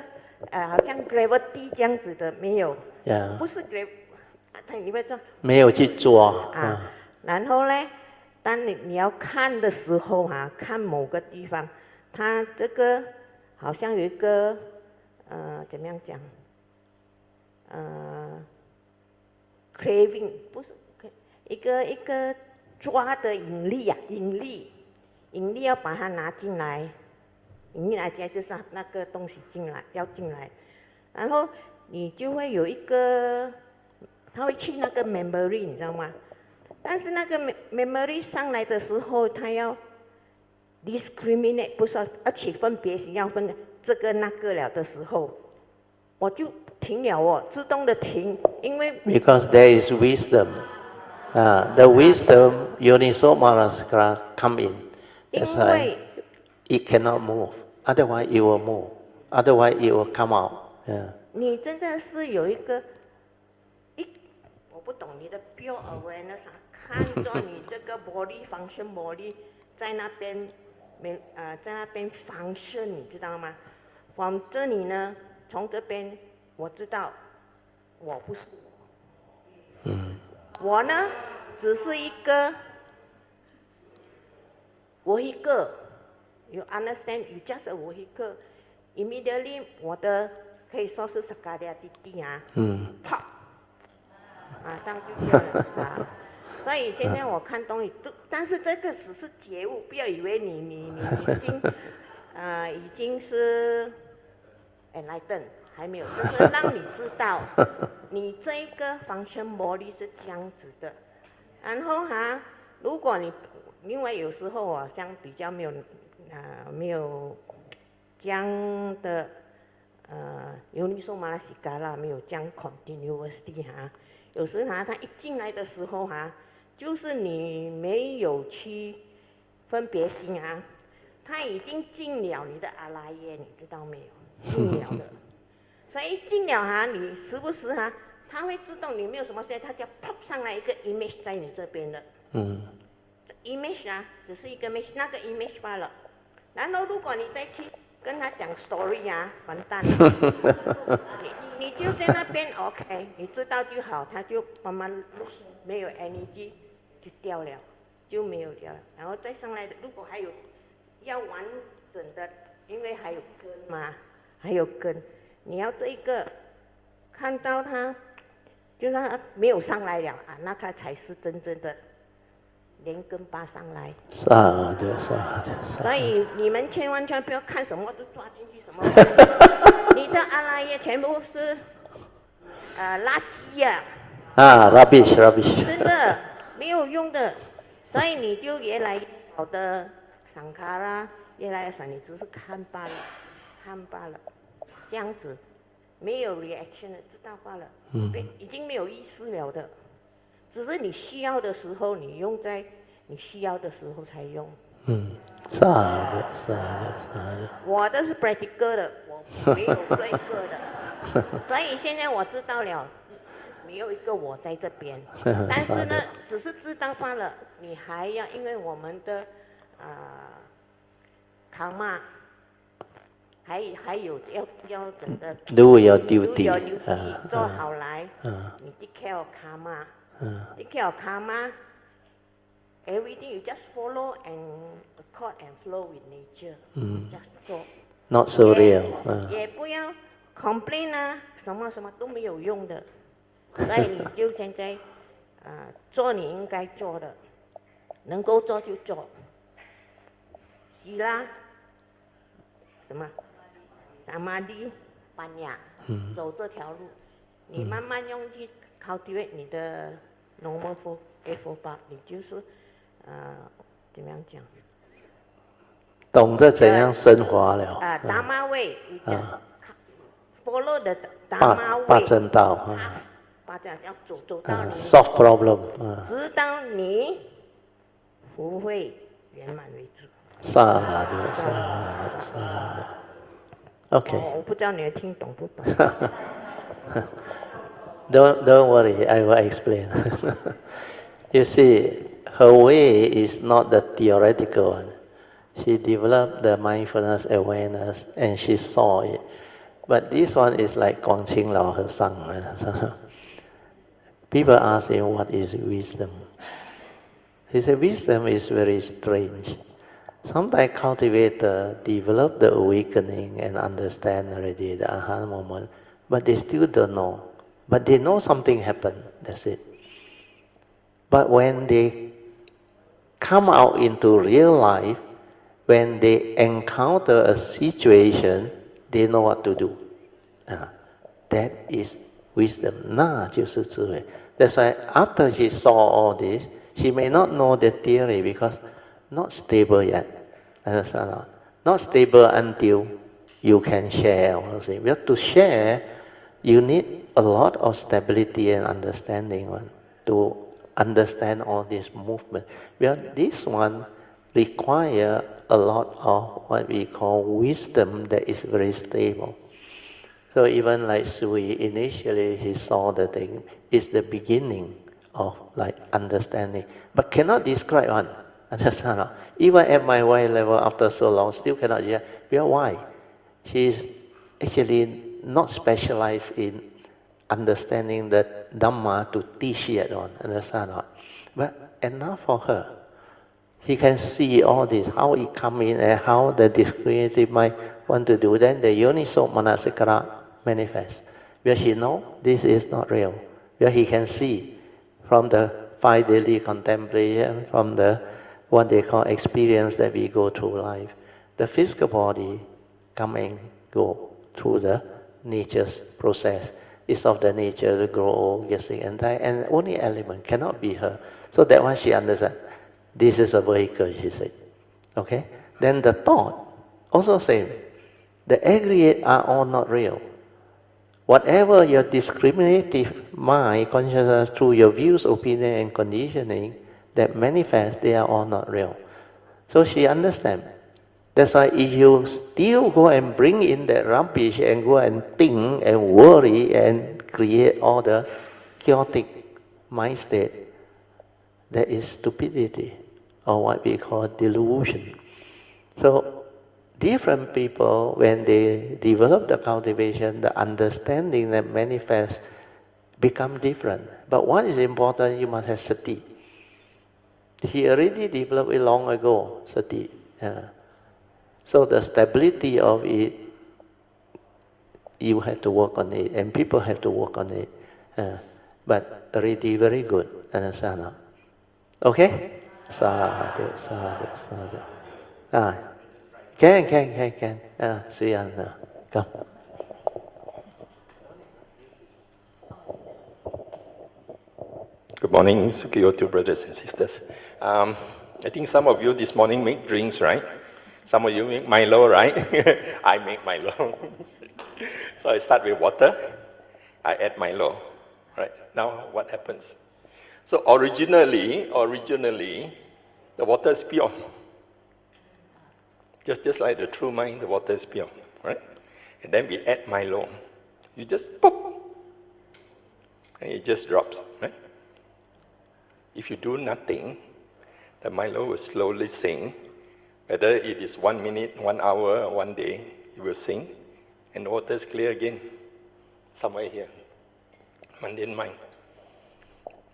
好像 gravity 这样子的，没有， Yeah. 不是 gravity， 你会抓？没有去抓。然后呢，当你要看的时候看某个地方，它这个好像有一个怎么样讲craving 不是一个抓的引力引力要把它拿进来，引力来接就是那个东西要进来，然后你就会有一个，它会去那个 memory 你知道吗？但是那个 memory 上来的时候，它要 discriminate 不是要起分别心，要分这个那个了的时候，我就停了自动的停，因为 Because there is wisdom. The wisdom Yoniso Manasikara come in. That's why it cannot move. Otherwise it will move. Otherwise it will come out. Yeah. 你真正是有一个我不懂你的 pure awareness 看着你这个 body function body 在那边function 你知道吗？ from 这里呢，从这边我知道我不是我呢只是一个 vehicle. You understand? You just a vehicle. Immediately 我的可以说是 sakadaya 弟弟啪马上就这样所以现在我看东西，但是这个只是觉悟，不要以为你已经是 enlightened， 还没有，就是让你知道，你这一个 function body 是这样子的。然后如果你因为有时候我像比较没有这样的uniso manasika 啦，没有这样 continuously 有时他一进来的时候就是你没有去分别心他已经进了你的阿赖耶，你知道没有？进了的，所以一进了你时不时他会自动你没有什么事，他就 pop 上来一个 image 在你这边的。image 只是一个 image， 那个 image 罢了。然后如果你再去跟他讲 story 完蛋了。你就在那边 OK， 你知道就好，他就慢慢没有 energy 就掉了，就没有掉了。然后再上来的，如果还有要完整的，因为还有根嘛，还有根，你要这一个看到他，就让他没有上来了那他才是真正的连根拔上来。是啊，所以你们千万不要看什么都抓进去什么，你的阿赖耶全部是垃圾rubbish 真的没有用的。所以你就越来越少的桑卡拉，越来越少，你只是看罢了，这样子没有 reaction 的，知道罢了，已经没有意思了的。只是你需要的时候，你用在你需要的时候才用。是的。我的是 practical 的，我没有这个的。所以现在我知道了，没有一个我在这边。但是呢，只是知道罢了。你还要，因为我们的karma 还有要整个 do your duty 做好来。你 take care of karma。take care of karma。Everything you just follow and accord and flow with nature. Just 做。Not so real. 也不要 complain 什么都没有用的。所以你就现在做你应该做的，能够做就做。希拉什么？samadhi panya，走这条路，你慢慢用去 cultivate 你的 normal effort 吧，你就是怎么样讲？懂得怎样升华了。Dharma way， 你就 follow the Dharma way。八正道。八正要走到你 solve problem。直到你福慧圆满为止。萨的。OK。我不知道你听懂不懂。Don't worry, I will explain. You see, her way is not the theoretical one. She developed the mindfulness awareness and she saw it. But this one is like Guangqing Lao her son. People ask him what is wisdom. He said wisdom is very strange. Sometimes cultivators develop the awakening and understand already the aha moment, but they still don't know. But they know something happened, that's it. But when they come out into real life, when they encounter a situation, they know what to do. That is wisdom. 那就是智慧. That's why after she saw all this, she may not know the theory because not stable yet. Understand? Not stable until you can share. Because to share, you need a lot of stability and understanding to understand all this movement. Because this one requires a lot of what we call wisdom that is very stable. So even like Swee, initially he saw the thing, it's the beginning of like understanding, but cannot describe one. Understand? Even at my Y level after so long, still cannot. Yeah, why? She is actually not specialized in understanding the Dhamma to teach yet on. Understand? But enough for her. He can see all this, how it come in and how the discriminative mind want to do. Then the Yoniso Manasikara manifests. Where he know this is not real. Where he can see from the five daily contemplation, from the what they call experience that we go through life, the physical body come and go through the nature's process. It's of the nature to grow old, get sick and die, and only element cannot be her. So that one she understands. This is a vehicle, she said. Okay? Then the thought, also same. The aggregate are all not real. Whatever your discriminative mind, consciousness, through your views, opinion, and conditioning that manifest, they are all not real. So she understands. That's why if you still go and bring in that rubbish and go and think and worry and create all the chaotic mind state, that is stupidity, or what we call delusion. So different people, when they develop the cultivation, the understanding that manifests become different. But what is important, you must have sati. He already developed it long ago, sati. So the stability of it, you have to work on it, and people have to work on it. But already very good, understand? Okay? Sadhu, sadhu, sadhu. Can. Swee Aun, come. Good morning, Sukhiyotu brothers and sisters. I think some of you this morning make drinks, right? Some of you make Milo, right? I make Milo. So I start with water, I add Milo, right? Now what happens? So originally, the water is pure. Just like the true mind, the water is pure, right? And then we add Milo. You just pop, and it just drops, right? If you do nothing, the Milo will slowly sink. Whether it is 1 minute, 1 hour, or 1 day, it will sink, and the water is clear again, somewhere here, mundane mind.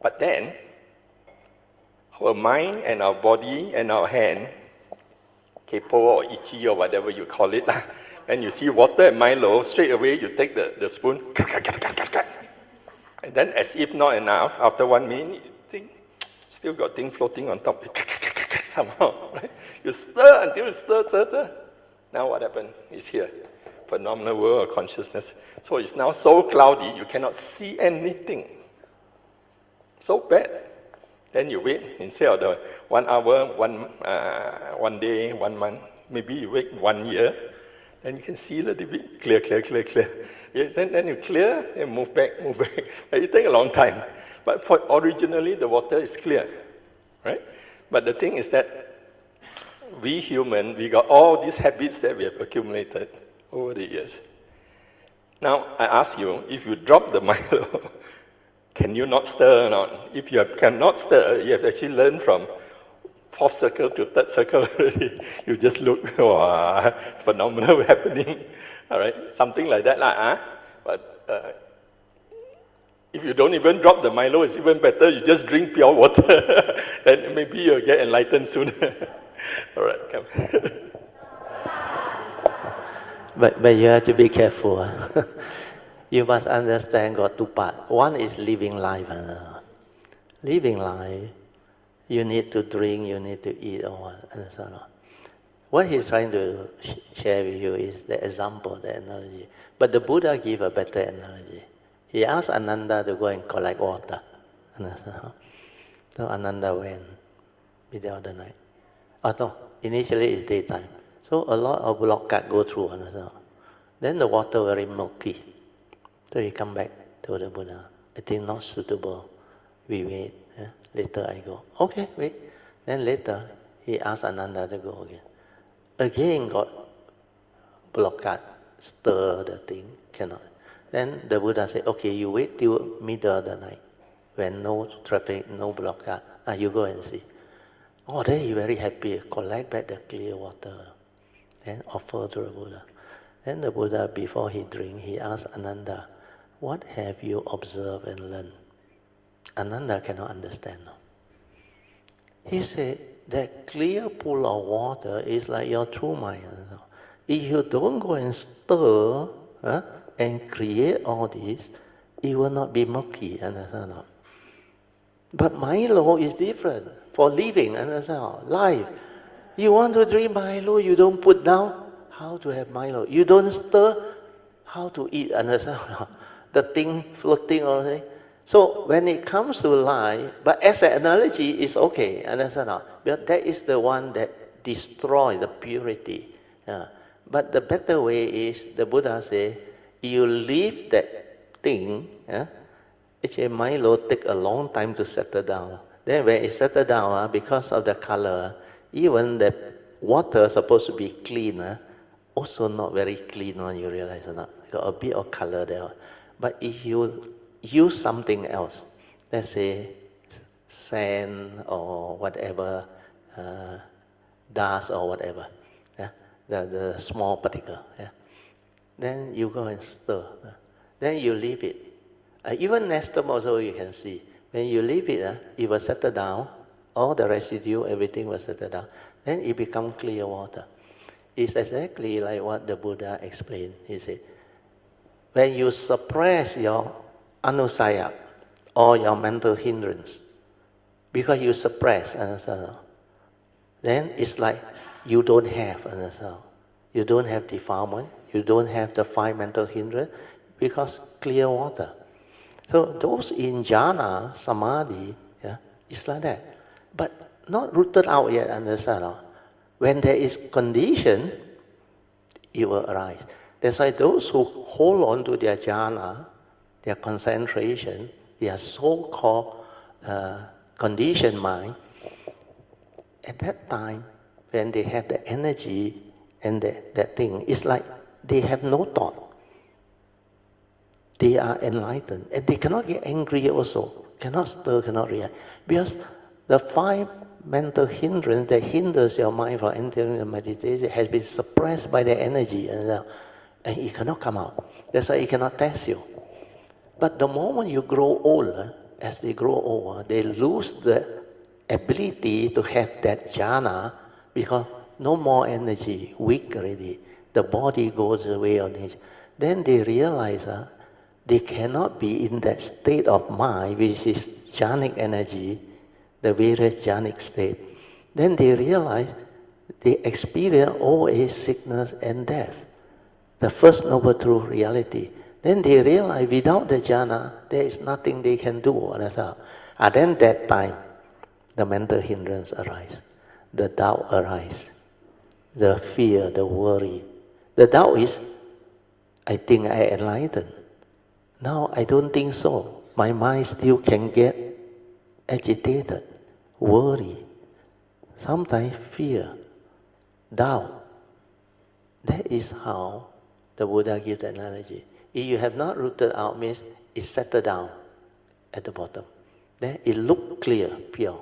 But then, our mind and our body and our hand, kepo or itchy or whatever you call it, when you see water and Milo, straight away you take the spoon, and then as if not enough, after 1 minute, you think, still got thing floating on top, somehow, right? You stir until you stir. Now what happened? It's here. Phenomenal world of consciousness. So it's now so cloudy, you cannot see anything. So bad. Then you wait, instead of the 1 hour, 1 day, 1 month, maybe you wait 1 year, then you can see a little bit clear. Yes, then you clear and move back. It takes a long time. But originally the water is clear, right? But the thing is that we human, we got all these habits that we have accumulated over the years. Now, I ask you, if you drop the Milo, can you not stir or not? If you cannot stir, you have actually learned from 4th circle to 3rd circle already. You just look, wow, phenomenal happening. All right, something like that. But if you don't even drop the Milo, it's even better. You just drink pure water. Then maybe you'll get enlightened sooner. All right, come. But you have to be careful. You must understand got two parts. One is living life. Living life, you need to drink, you need to eat, or what. Understand? What he's trying to share with you is the example, the analogy. But the Buddha gave a better analogy. He asked Ananda to go and collect water. Understand? So Ananda went middle of the night. Oh no, initially it's daytime. So a lot of blockade go through. Understand? Then the water very milky. So he come back to the Buddha. I think not suitable. We wait. Later I go. Okay, wait. Then later he asked Ananda to go again. Again got blockade. Stir the thing. Cannot. Then the Buddha said, okay, you wait till middle of the night. When no traffic, no blockade. You go and see. Oh, then he very happy. Collect back the clear water. Then offer to the Buddha. Then the Buddha, before he drink, he asked Ananda, what have you observed and learned? Ananda cannot understand. No? He said, that clear pool of water is like your true mind. No? If you don't go and stir and create all this, it will not be murky. Understand? No? But Milo is different for living, understand? Life. You want to drink Milo, you don't put down, how to have Milo? You don't stir, how to eat, understand? The thing floating on it. So when it comes to life, but as an analogy, it's okay, understand? But that is the one that destroys the purity. But the better way is, the Buddha say, you leave that thing, actually Milo take a long time to settle down. Then when it settle down, because of the color, even the water supposed to be clean, also not very clean when you realize or not. Got a bit of color there. But if you use something else, let's say sand or whatever, dust or whatever, the small particle, then you go and stir. Then you leave it. Even nestum also you can see. When you leave it, it will settle down. All the residue, everything will settle down. Then it becomes clear water. It's exactly like what the Buddha explained. He said, when you suppress your anusaya or your mental hindrance, because you suppress, then it's like you don't have, you don't have defilement, you don't have the 5 mental hindrance, because clear water. So those in jhana, samadhi, it's like that. But not rooted out yet, understand? When there is condition, it will arise. That's why those who hold on to their jhana, their concentration, their so-called conditioned mind, at that time, when they have the energy and that thing, it's like they have no thought. They are enlightened. And they cannot get angry also, cannot stir, cannot react. Because the 5 mental hindrance that hinders your mind from entering the meditation has been suppressed by the energy, and it cannot come out. That's why it cannot test you. But the moment you grow older, as they grow older, they lose the ability to have that jhana, because no more energy, weak already. The body goes away on it. Then they realize they cannot be in that state of mind, which is jhanic energy, the various jhanic state. Then they realize they experience old age, sickness, and death, the first noble truth reality. Then they realize without the jhana, there is nothing they can do. And then that time, the mental hindrance arise, the doubt arise, the fear, the worry. The doubt is, I think I enlightened. Now I don't think so. My mind still can get agitated, worry, sometimes fear, doubt. That is how the Buddha gives the analogy. If you have not rooted out, means it settled down at the bottom. Then it looked clear, pure.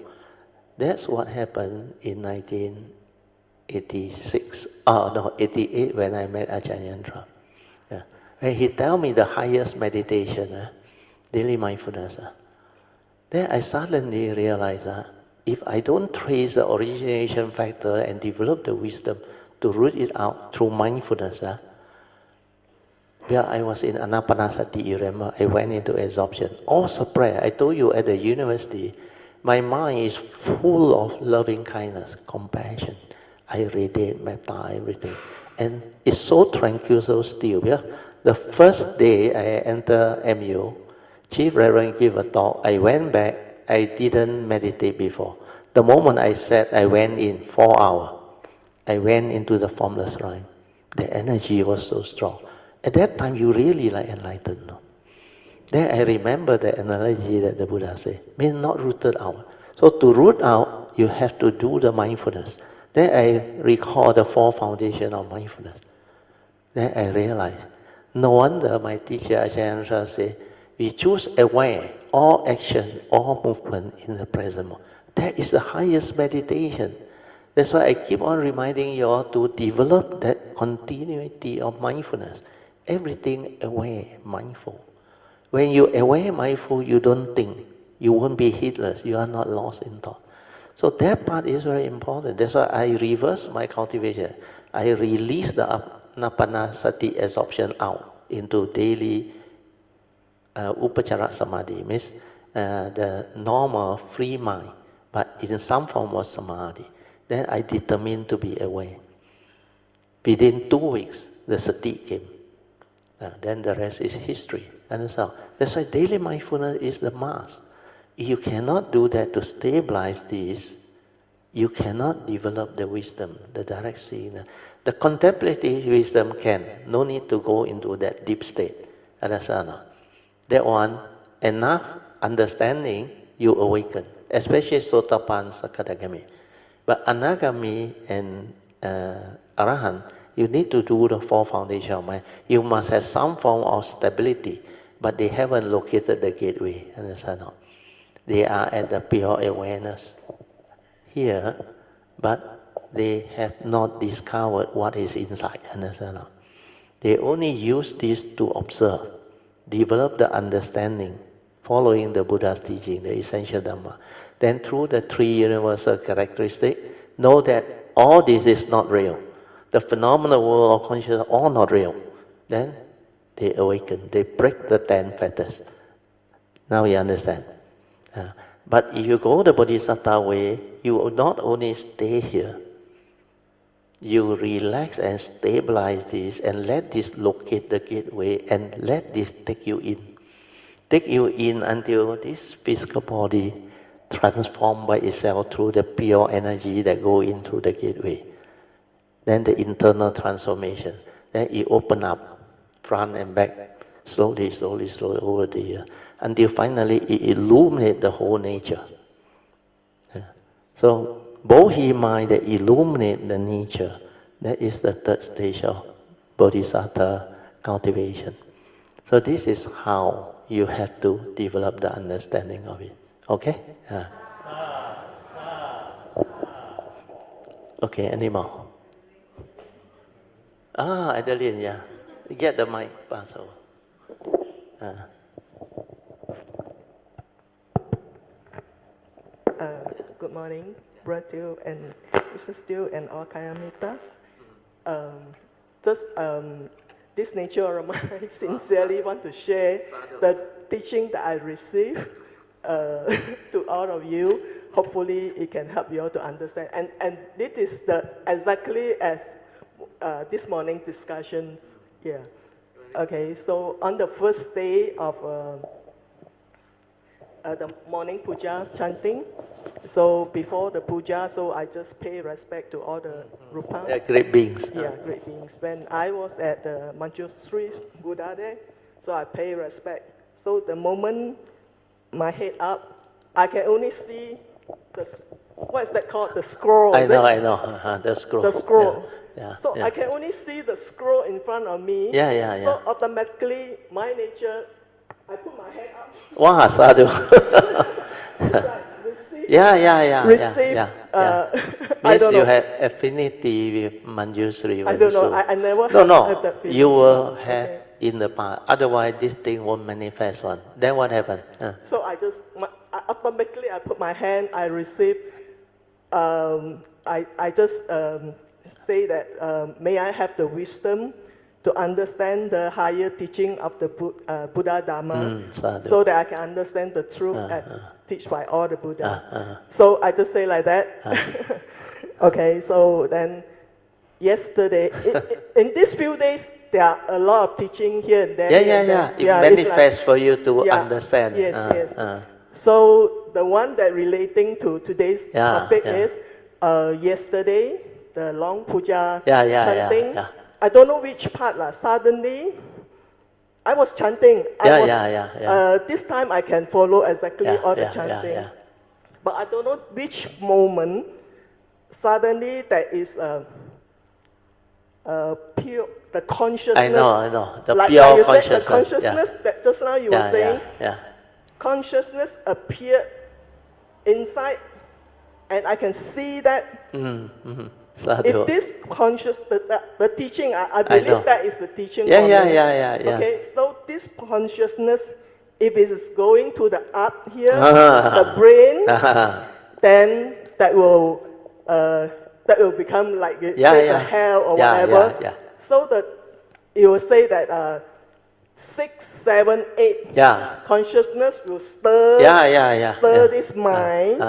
That's what happened in 1986, 88, when I met Ajahn Yandra. When he tell me the highest meditation, daily mindfulness, then I suddenly realized if I don't trace the origination factor and develop the wisdom to root it out through mindfulness, where I was in Anapanasati, you remember, I went into absorption, all suppressed. I told you at the university, my mind is full of loving kindness, compassion. I radiate metta, everything. And it's so tranquil, so still. Yeah? The first day I enter MU, Chief Reverend gave a talk. I went back. I didn't meditate before. The moment I sat, I went in 4 hours. I went into the formless rhyme. The energy was so strong. At that time, you really like enlightened. No? Then I remember the analogy that the Buddha said, means not rooted out. So to root out, you have to do the mindfulness. Then I recall the 4 foundations of mindfulness. Then I realized, no wonder my teacher Ajahn Chah said, we choose aware, all action, all movement in the present moment. That is the highest meditation. That's why I keep on reminding you all to develop that continuity of mindfulness. Everything aware, mindful. When you aware, mindful, you don't think. You won't be heedless. You are not lost in thought. So that part is very important. That's why I reverse my cultivation. I release the anapanasati absorption out into daily upachara samadhi. Means the normal free mind, but in some form of samadhi. Then I determined to be aware. Within 2 weeks, the sati came. Then the rest is history. And so that's why daily mindfulness is the must. If you cannot do that to stabilize this, you cannot develop the wisdom, the direct seeing. The contemplative wisdom can. No need to go into that deep state. Understand? That one, enough understanding, you awaken. Especially Sotapan, Sakadagami. But Anagami and Arahant, you need to do the four foundation of mind. You must have some form of stability, but they haven't located the gateway. Understand? They are at the pure awareness here, but they have not discovered what is inside. Understand? They only use this to observe, develop the understanding, following the Buddha's teaching, the essential Dhamma. Then through the three universal characteristics, know that all this is not real. The phenomenal world of consciousness are all not real. Then they awaken, they break the 10 fetters. Now you understand. But if you go the Bodhisattva way, you will not only stay here, you relax and stabilize this and let this locate the gateway and let this take you in. Take you in until this physical body transformed by itself through the pure energy that go in through the gateway. Then the internal transformation. Then it open up front and back, slowly, slowly, slowly over the year, until finally it illuminates the whole nature. So Bodhi mind that illuminate the nature, that is the third stage of Bodhisattva cultivation. So this is how you have to develop the understanding of it. Okay? Okay, any more? Adeline, yeah. Get the mic, pass over. Good morning, Brother Teoh and Mrs. Teoh and all Kayamitas. This nature of mine sincerely want to share the teaching that I received to all of you. Hopefully it can help you all to understand. And this is exactly as this morning's discussions. Yeah. Okay, so on the first day of the morning puja chanting, so before the puja, so I just pay respect to all the Rupa. Great beings. Yeah, great beings. When I was at the Manjushri Buddha there, so I pay respect. So the moment my head up, I can only see what is that called? The scroll. I know, the scroll. The scroll. Yeah, so I can only see the scroll in front of me. Yeah. So automatically, my nature, I put my hand up. Wow, sadhu. It's like receive. Yeah. I don't know. You have affinity with Manjushri. I don't know. I never had that feeling. You will have in the past. Otherwise, this thing won't manifest one. Then what happened? So automatically I put my hand. I receive. I just say that may I have the wisdom to understand the higher teaching of the Buddha Dharma, so that I can understand the truth as taught by all the Buddha. So I just say like that. Okay, so then yesterday, in these few days, there are a lot of teaching here and there. It manifests like, for you to understand. Yes. So the one that relating to today's topic is yesterday, the long puja chanting. I don't know which part. Suddenly, I was chanting. This time I can follow exactly all the chanting. But I don't know which moment, suddenly there is pure, the consciousness. I know. The like pure you consciousness. Said, the consciousness that just now you were saying. Consciousness appeared inside, and I can see that. If this the teaching, I believe that is the teaching. Okay, so this consciousness, if it is going to the up here, the brain, then that will become like the hell or whatever. So that you will say that 6, 7, 8. Yeah. Consciousness will stir. Stir this mind.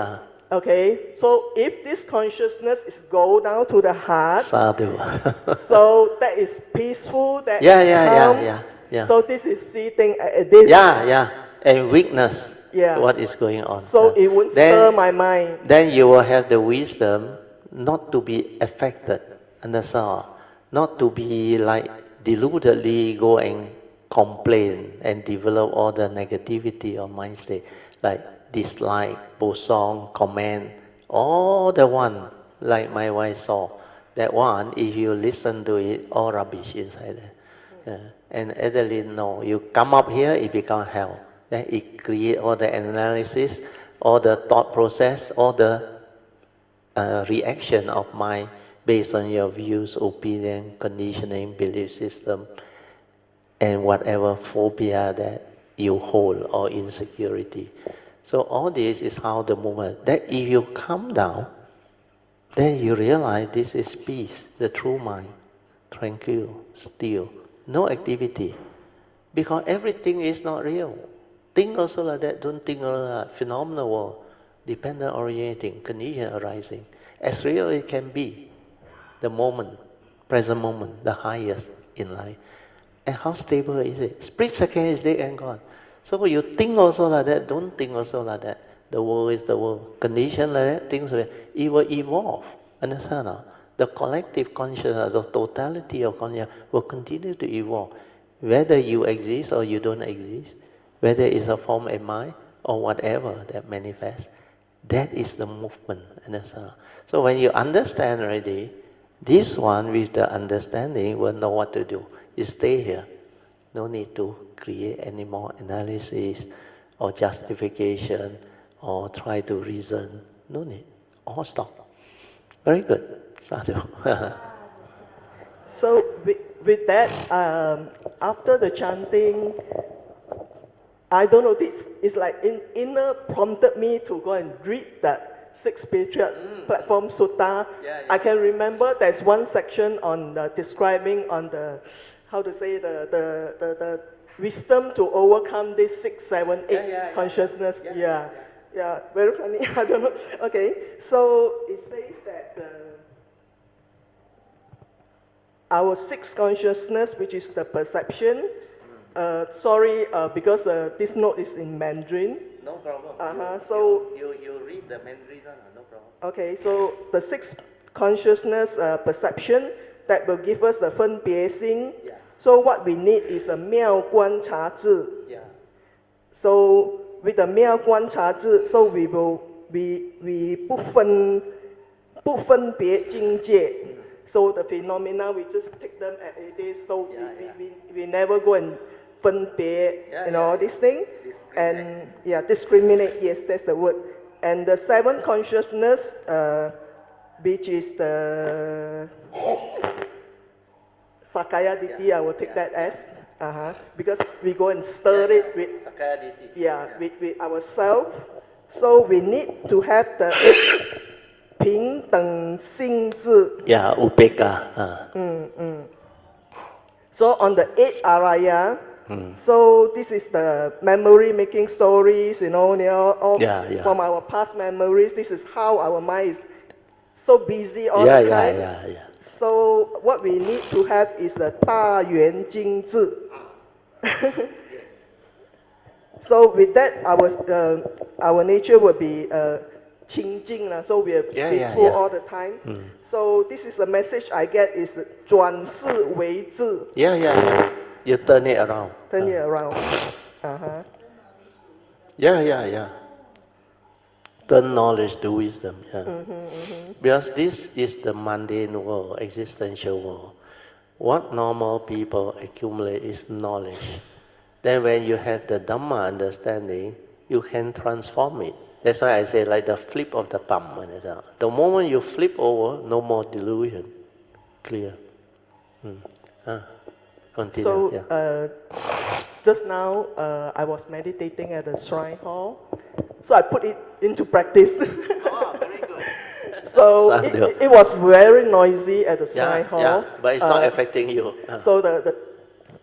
Okay. So if this consciousness is go down to the heart. Sadhu. So that is peaceful. That is calm. So this is sitting at this. And weakness. Yeah. What is going on? So it won't stir my mind. Then you will have the wisdom not to be affected. Understand? Not to be like deludedly go and complain and develop all the negativity of mind state, like dislike, boson, comment, all the one, like my wife saw. That one, if you listen to it, all rubbish inside there. And Adeline, no, you come up here, it becomes hell. Then it creates all the analysis, all the thought process, all the reaction of mind based on your views, opinion, conditioning, belief system, and whatever phobia that you hold or insecurity. So all this is how the movement, that if you calm down, then you realize this is peace, the true mind, tranquil, still, no activity. Because everything is not real. Think also like that, don't think like that. Phenomenal world, dependent orienting, condition arising. As real it can be, the moment, present moment, the highest in life. And how stable is it? Split second is dead and gone. So you think also like that, don't think also like that. The world is the world. Condition like that, things like that. It will evolve. Understand? The collective consciousness, the totality of consciousness will continue to evolve. Whether you exist or you don't exist, whether it's a form of mind or whatever that manifests, that is the movement. Understand? So when you understand already, this one with the understanding will know what to do. You stay here. No need to create any more analysis or justification or try to reason. No need. All stop. Very good. Sadhu. So with that, after the chanting, I don't know, this is like inner prompted me to go and read that 6 Patriot Platform Sutta. I can remember there's one section on describing on the, how to say, the wisdom to overcome this 6, 7, 8 consciousness. Yeah, very funny. I don't know. Okay, so it says that our 6 consciousness, which is the perception. Sorry, because this note is in Mandarin. No problem. So you read the Mandarin one, no problem. Okay, so the 6 consciousness perception that will give us the 分别心. So what we need is a 妙观察智. So with the 妙观察智, so we 不分别境界. So the phenomena, we just take them as it is. So we never go and 分别, this thing. And discriminate, yes, that's the word. And the 7 consciousness, which is the Sakaya Ditti, I will take that as, because we go and stir it with, with ourselves. So we need to have the 平等性智. Upeka. So on the 8 araya, so this is the memory making stories, from our past memories. This is how our mind is so busy all the time. So what we need to have is a 大圆精智. So with that, our nature will be 清净, so we are peaceful all the time. So this is the message I get is 转世为智. You turn it around. Turn it around. Turn knowledge to wisdom. Because this is the mundane world, existential world. What normal people accumulate is knowledge. Then when you have the Dhamma understanding, you can transform it. That's why I say like the flip of the palm. The moment you flip over, no more delusion. Clear. Continue. So just now I was meditating at the shrine hall. So I put it into practice. Very good. So it was very noisy at the shrine hall. But it's not affecting you. So the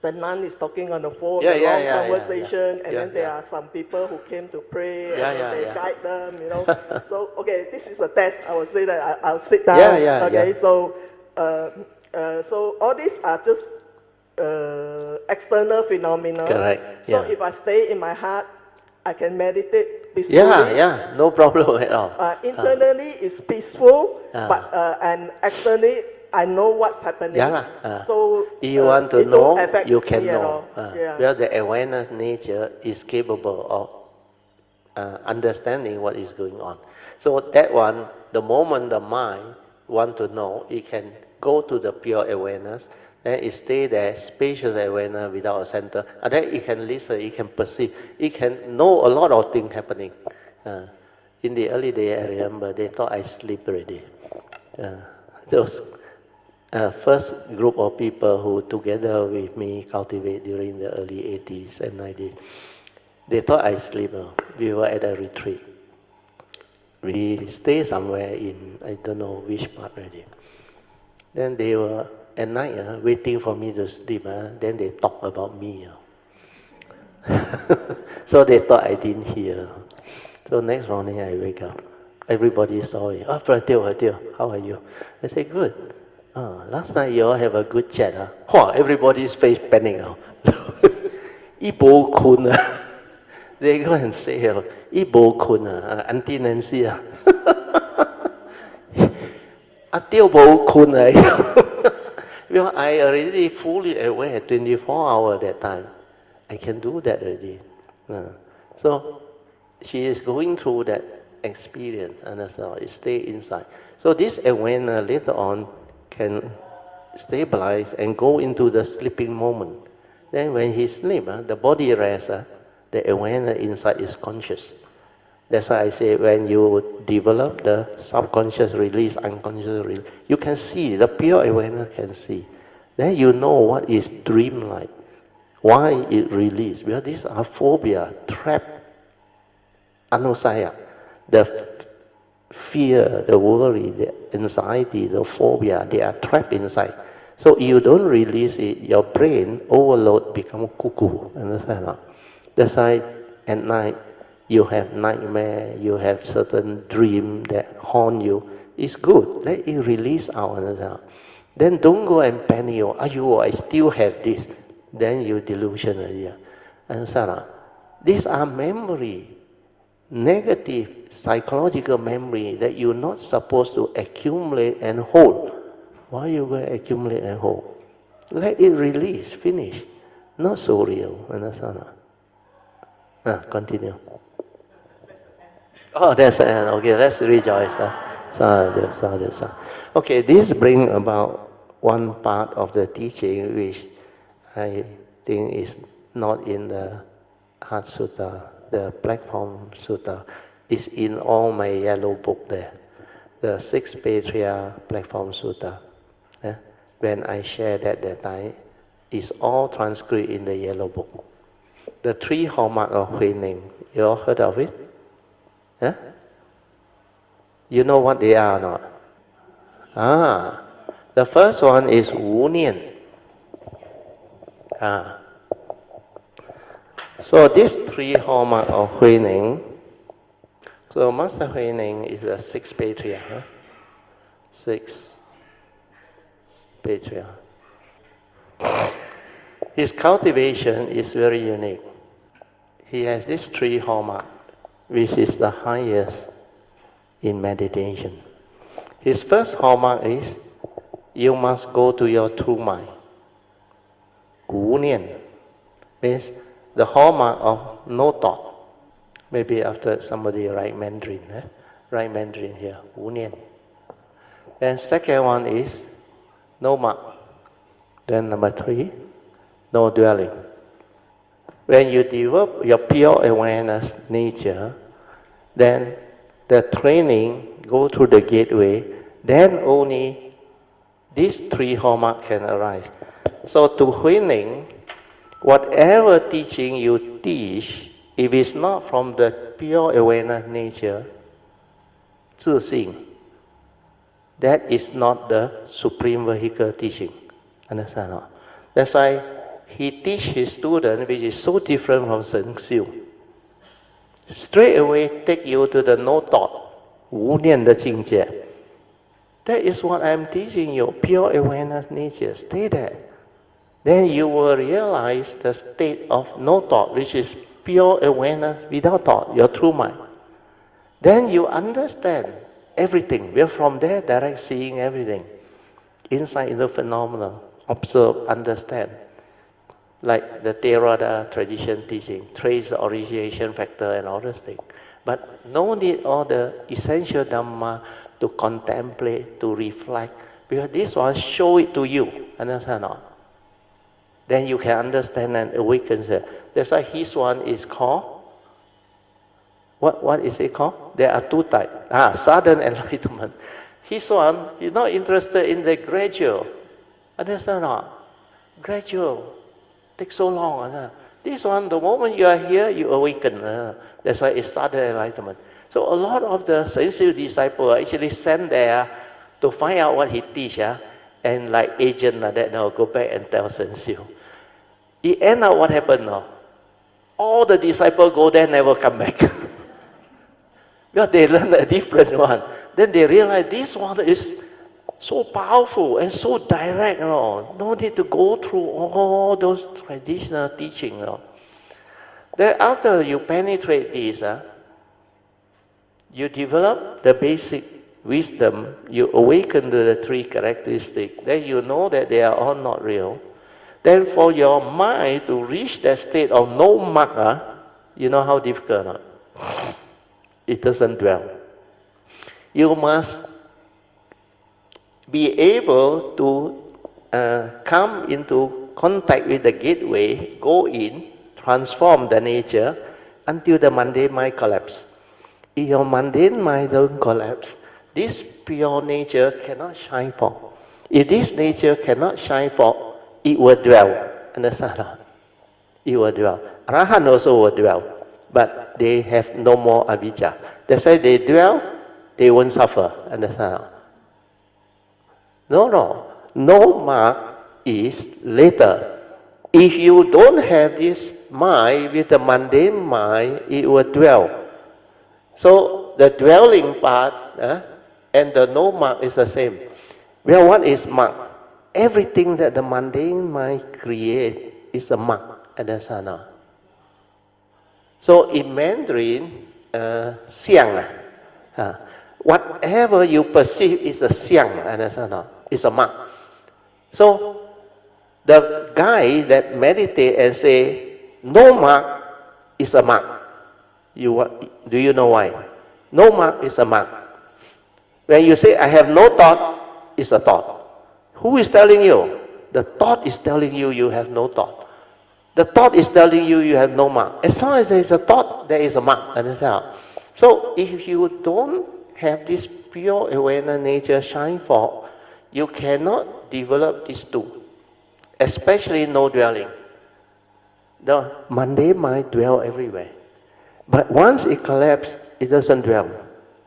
the nun is talking on the phone, Yeah, a yeah, long yeah, conversation, yeah. and Yeah, then there yeah. are some people who came to pray, Yeah, and then yeah, they yeah. guide them, you know. So, okay, this is a test. I will say that I'll sit down. Yeah, yeah, okay, yeah. So all these are just external phenomena. Correct. So Yeah. if I stay in my heart, I can meditate peacefully. Yeah, yeah, no problem at all. Internally, it's peaceful, Ah. and externally, I know what's happening. Yeah. So if you want to it don't know, affect you can me at know. all. Yeah. Well, the awareness nature is capable of understanding what is going on. So that one, the moment the mind want to know, it can go to the pure awareness, then it stay there, spacious awareness without a center, and then it can listen, it can perceive, it can know a lot of things happening. In the early day, I remember they thought I sleep already. Those first group of people who together with me cultivate during the early 80s and 90s, they thought I sleep. We were at a retreat. We stay somewhere in, I don't know which part already. Then they were at night waiting for me to sleep. Then they talk about me. So they thought I didn't hear. So next morning I wake up. Everybody saw it. Oh, Teoh, how are you? I say, good. Last night you all have a good chat. Everybody's face panic. Ibo kun. They go and say, Ibo kun, Auntie Nancy. Teoh bo kun. Well, I already fully aware, 24 hours that time. I can do that already. So she is going through that experience, and so it stay inside. So this awareness later on can stabilize and go into the sleeping moment. Then when he sleep, the body rests, the awareness inside is conscious. That's why I say when you develop the subconscious release, unconscious release, you can see, the pure awareness can see. Then you know what is dream-like, why it released. Well, these are phobia, trap, anusaya, the fear, the worry, the anxiety, the phobia, they are trapped inside. So if you don't release it, your brain overload become cuckoo. Understand? That's why at night you have nightmare, you have certain dream that haunt you. It's good. Let it release out. Understand? Then don't go and panic. I still have this. Then you delusional. Understand? These are memory. Negative psychological memory that you're not supposed to accumulate and hold. Why you going to accumulate and hold? Let it release, finish. Not so real. Understand? Continue. Oh, that's the end. Okay, let's rejoice. Sadhu. Okay, this brings about one part of the teaching which I think is not in the Heart Sutta. The platform sutta is in all my yellow book there. The 6 Patriarch platform sutta. When I share that time, it's all transcribed in the yellow book. The 3 hallmark of Huining, you all heard of it? You know what they are or not? The first one is Wu Nian. So these 3 hallmarks of Huining. So Master Huining is the 6th Patriarch. 6th Patriarch. His cultivation is very unique. He has these 3 hallmarks, which is the highest in meditation. His first hallmark is you must go to your true mind. Wu Nian means the hallmark of no thought. Maybe after somebody write Mandarin, write Mandarin here, Wu Nian. Then second one is no mark. Then number 3, no dwelling. When you develop your pure awareness nature, then the training go through the gateway, then only these 3 hallmarks can arise. So to Huining, whatever teaching you teach, if it's not from the pure awareness nature, 自性, that is not the supreme vehicle teaching. Understand? That's why he teach his student, which is so different from Sis Soo. Straight away take you to the no thought, 无念的境界. That is what I'm teaching you, pure awareness nature. Stay there. Then you will realize the state of no thought, which is pure awareness without thought, your true mind. Then you understand everything. We're from there, direct seeing everything. Insight into phenomena, observe, understand. Like the Theravada tradition teaching, trace the origination factor and all those things. But no need all the essential Dhamma to contemplate, to reflect, because this one show it to you, understand or not? Then you can understand and awaken it. That's why his one is called, what is it called? There are two types. Sudden enlightenment. His one, you're not interested in the gradual, understand or not? Gradual. Takes so long. This one, the moment you are here, you awaken. That's why it's sudden enlightenment. So a lot of the sincere disciples are actually sent there to find out what he teach, and like agent like that, now go back and tell sincere. It end up what happened now? All the disciples go there, never come back. Because they learn a different one. Then they realize this one is so powerful and so direct, no need to go through all those traditional teaching. Then after you penetrate this, you develop the basic wisdom, you awaken to the three characteristics, then you know that they are all not real. Then for your mind to reach that state of no mark, you know how difficult or not? It doesn't dwell. You must be able to come into contact with the gateway, go in, transform the nature until the mundane mind collapse. If your mundane mind don't collapse, this pure nature cannot shine forth. If this nature cannot shine forth, it will dwell. Understand? It will dwell. Arahant also will dwell, but they have no more avijja. That's why they dwell, they won't suffer. Understand? No mark is later. If you don't have this mind with the mundane mind, it will dwell. So the dwelling part and the no mark is the same. Well, what is mark? Everything that the mundane mind creates is a mark. Understand? So in Mandarin, xiang, whatever you perceive is a xiang. Understand? It's a mark. So the guy that meditate and say no mark is a mark. Do you know why? No mark is a mark. When you say I have no thought, it's a thought. Who is telling you? The thought is telling you you have no thought. The thought is telling you you have no mark. As long as there is a thought, there is a mark. Understand? So if you don't have this pure awareness nature shine forth, you cannot develop these two, especially no dwelling. The mundane mind dwell everywhere. But once it collapses, it doesn't dwell.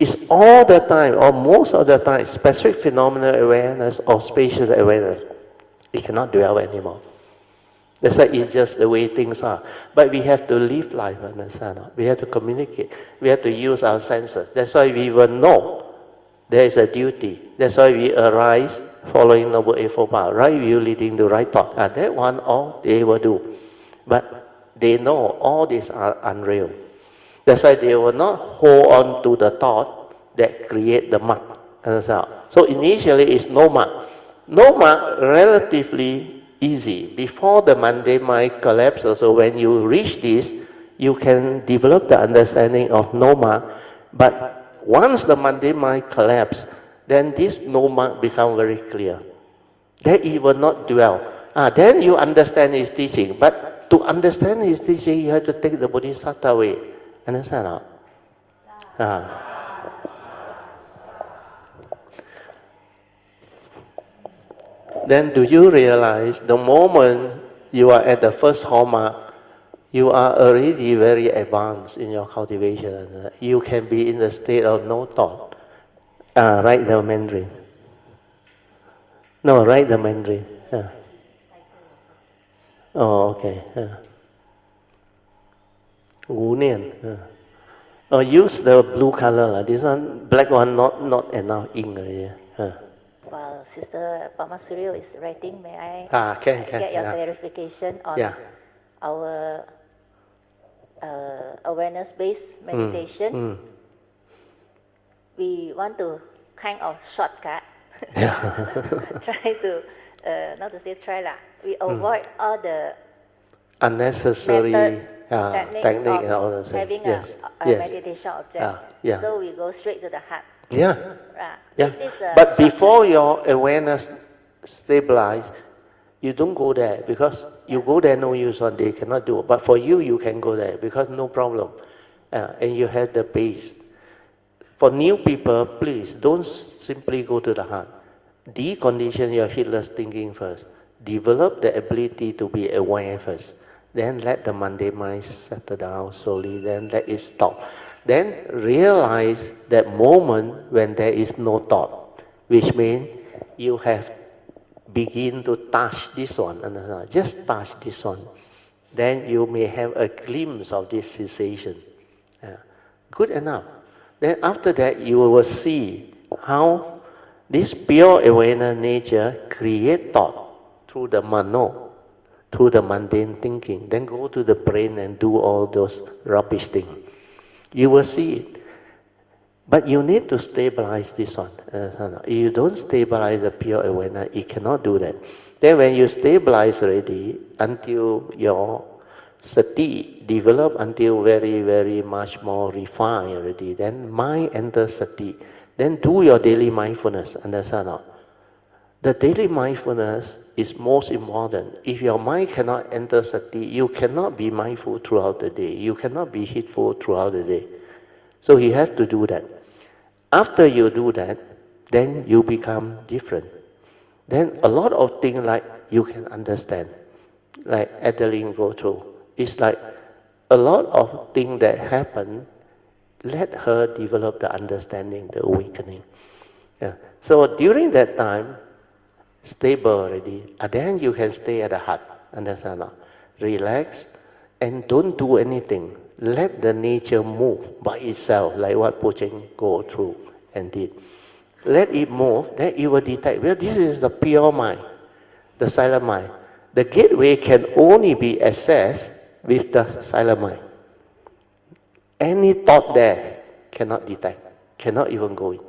It's all the time, or most of the time, specific phenomenal awareness or spacious awareness. It cannot dwell anymore. That's why it's just the way things are. But we have to live life, understand? We have to communicate. We have to use our senses. That's why we will know there is a duty. That's why we arise following Noble Eightfold Path. Right view leading to right thought. And that one, all they will do. But they know all these are unreal. That's why they will not hold on to the thought that create the mark. Understand? So initially it's no mark. No mark relatively easy. Before the mundane mind collapses, so when you reach this, you can develop the understanding of no mark. But once the mundane mind collapses, then this no mark becomes very clear. Then it will not dwell. Then you understand his teaching. But to understand his teaching, you have to take the Bodhisattva way. Understand? Then do you realize the moment you are at the first hallmark, you are already very advanced in your cultivation. You can be in the state of no thought. Write the Mandarin. No, write the Mandarin. Oh, okay. Wu Nian. Oh, use the blue color. This one, black one, not enough ink already. While Sister Pamasuryo is writing, may I Can, get your clarification on our awareness-based meditation? We want to kind of shortcut. Try to, not to say try lah. We avoid all the unnecessary technique of and all those things. having a meditation object. So we go straight to the heart. But before your awareness stabilize, you don't go there, because you go there no use on, they cannot do. But for you, you can go there because no problem. And you have the base. For new people, please don't simply go to the heart. Decondition your heedless thinking first. Develop the ability to be aware first. Then let the mundane mind settle down slowly. Then let it stop. Then realize that moment when there is no thought, which means you have begin to touch this one. Just touch this one. Then you may have a glimpse of this cessation. Good enough. Then after that, you will see how this pure awareness nature create thought through the mano, through the mundane thinking. Then go to the brain and do all those rubbish things. You will see it. But you need to stabilize this one. If you don't stabilize the pure awareness, it cannot do that. Then when you stabilize already, until your sati develop until very, very much more refined already, then mind enters sati. Then do your daily mindfulness, understand or not? The daily mindfulness is most important. If your mind cannot enter sati, you cannot be mindful throughout the day. You cannot be heedful throughout the day. So you have to do that. After you do that, then you become different. Then a lot of things like you can understand, like Adeline go through. It's like a lot of things that happen, let her develop the understanding, the awakening. So during that time, stable already, and then you can stay at the heart, understand or not? Relax and don't do anything. Let the nature move by itself, like what Po Cheng go through and did. Let it move, then it will detect. Well, this is the pure mind, the silent mind. The gateway can only be accessed with the silent mind. Any thought there cannot detect, cannot even go in.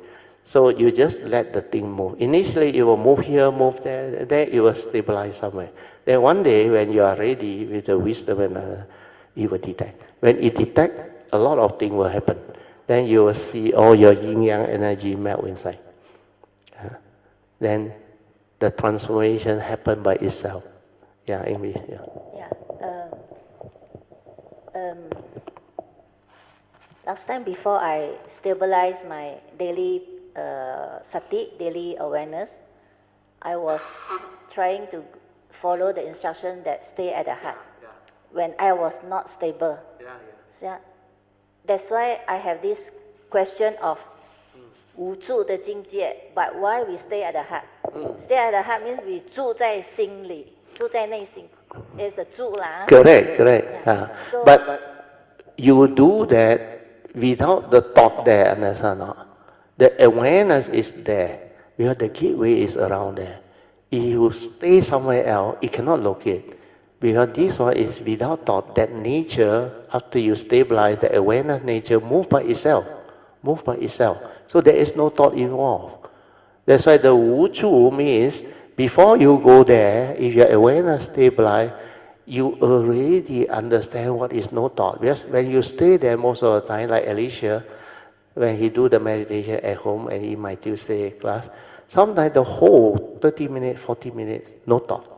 So you just let the thing move. Initially, it will move here, move there, then it will stabilize somewhere. Then one day, when you are ready with the wisdom, and it will detect. When it detects, a lot of things will happen. Then you will see all your yin-yang energy melt inside. Then the transformation happen by itself. Eng Bee. Last time before I stabilize my daily sati, daily awareness, I was trying to follow the instruction that stay at the heart when I was not stable. So that's why I have this question of 无住的境界, but why we stay at the heart? Stay at the heart means we 住在心里, 住在内心. It's the 住 lah. Correct. So, but you do that without the thought there, understand or not? The awareness is there, because the gateway is around there. If you stay somewhere else, it cannot locate. Because this one is without thought. That nature, after you stabilize, the awareness nature move by itself. So there is no thought involved. That's why the Wu Chu means, before you go there, if your awareness stabilize, you already understand what is no thought. Because when you stay there most of the time, like Alicia, when he do the meditation at home and in my Tuesday class, sometimes the whole 30 minutes, 40 minutes, no thought.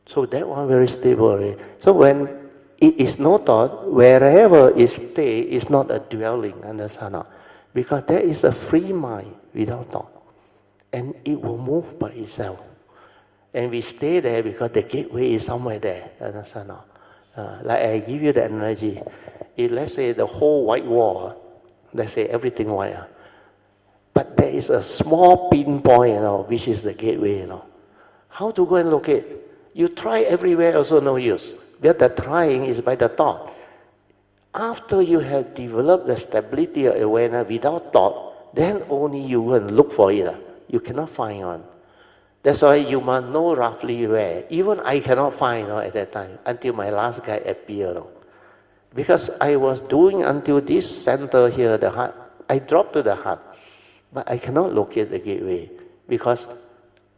So that one very stable already. So when it is no thought, wherever it stay is not a dwelling, understand not? Because there is a free mind without thought. And it will move by itself. And we stay there because the gateway is somewhere there, understand not? Like I give you the analogy. If let's say the whole white wall, let's say everything white, but there is a small pinpoint, which is the gateway, How to go and locate? You try everywhere, also no use. But the trying is by the thought. After you have developed the stability of awareness without thought, then only you will look for it. You cannot find one. That's why you must know roughly where. Even I cannot find at that time until my last guy appeared. Because I was doing until this center here, the heart. I dropped to the heart. But I cannot locate the gateway because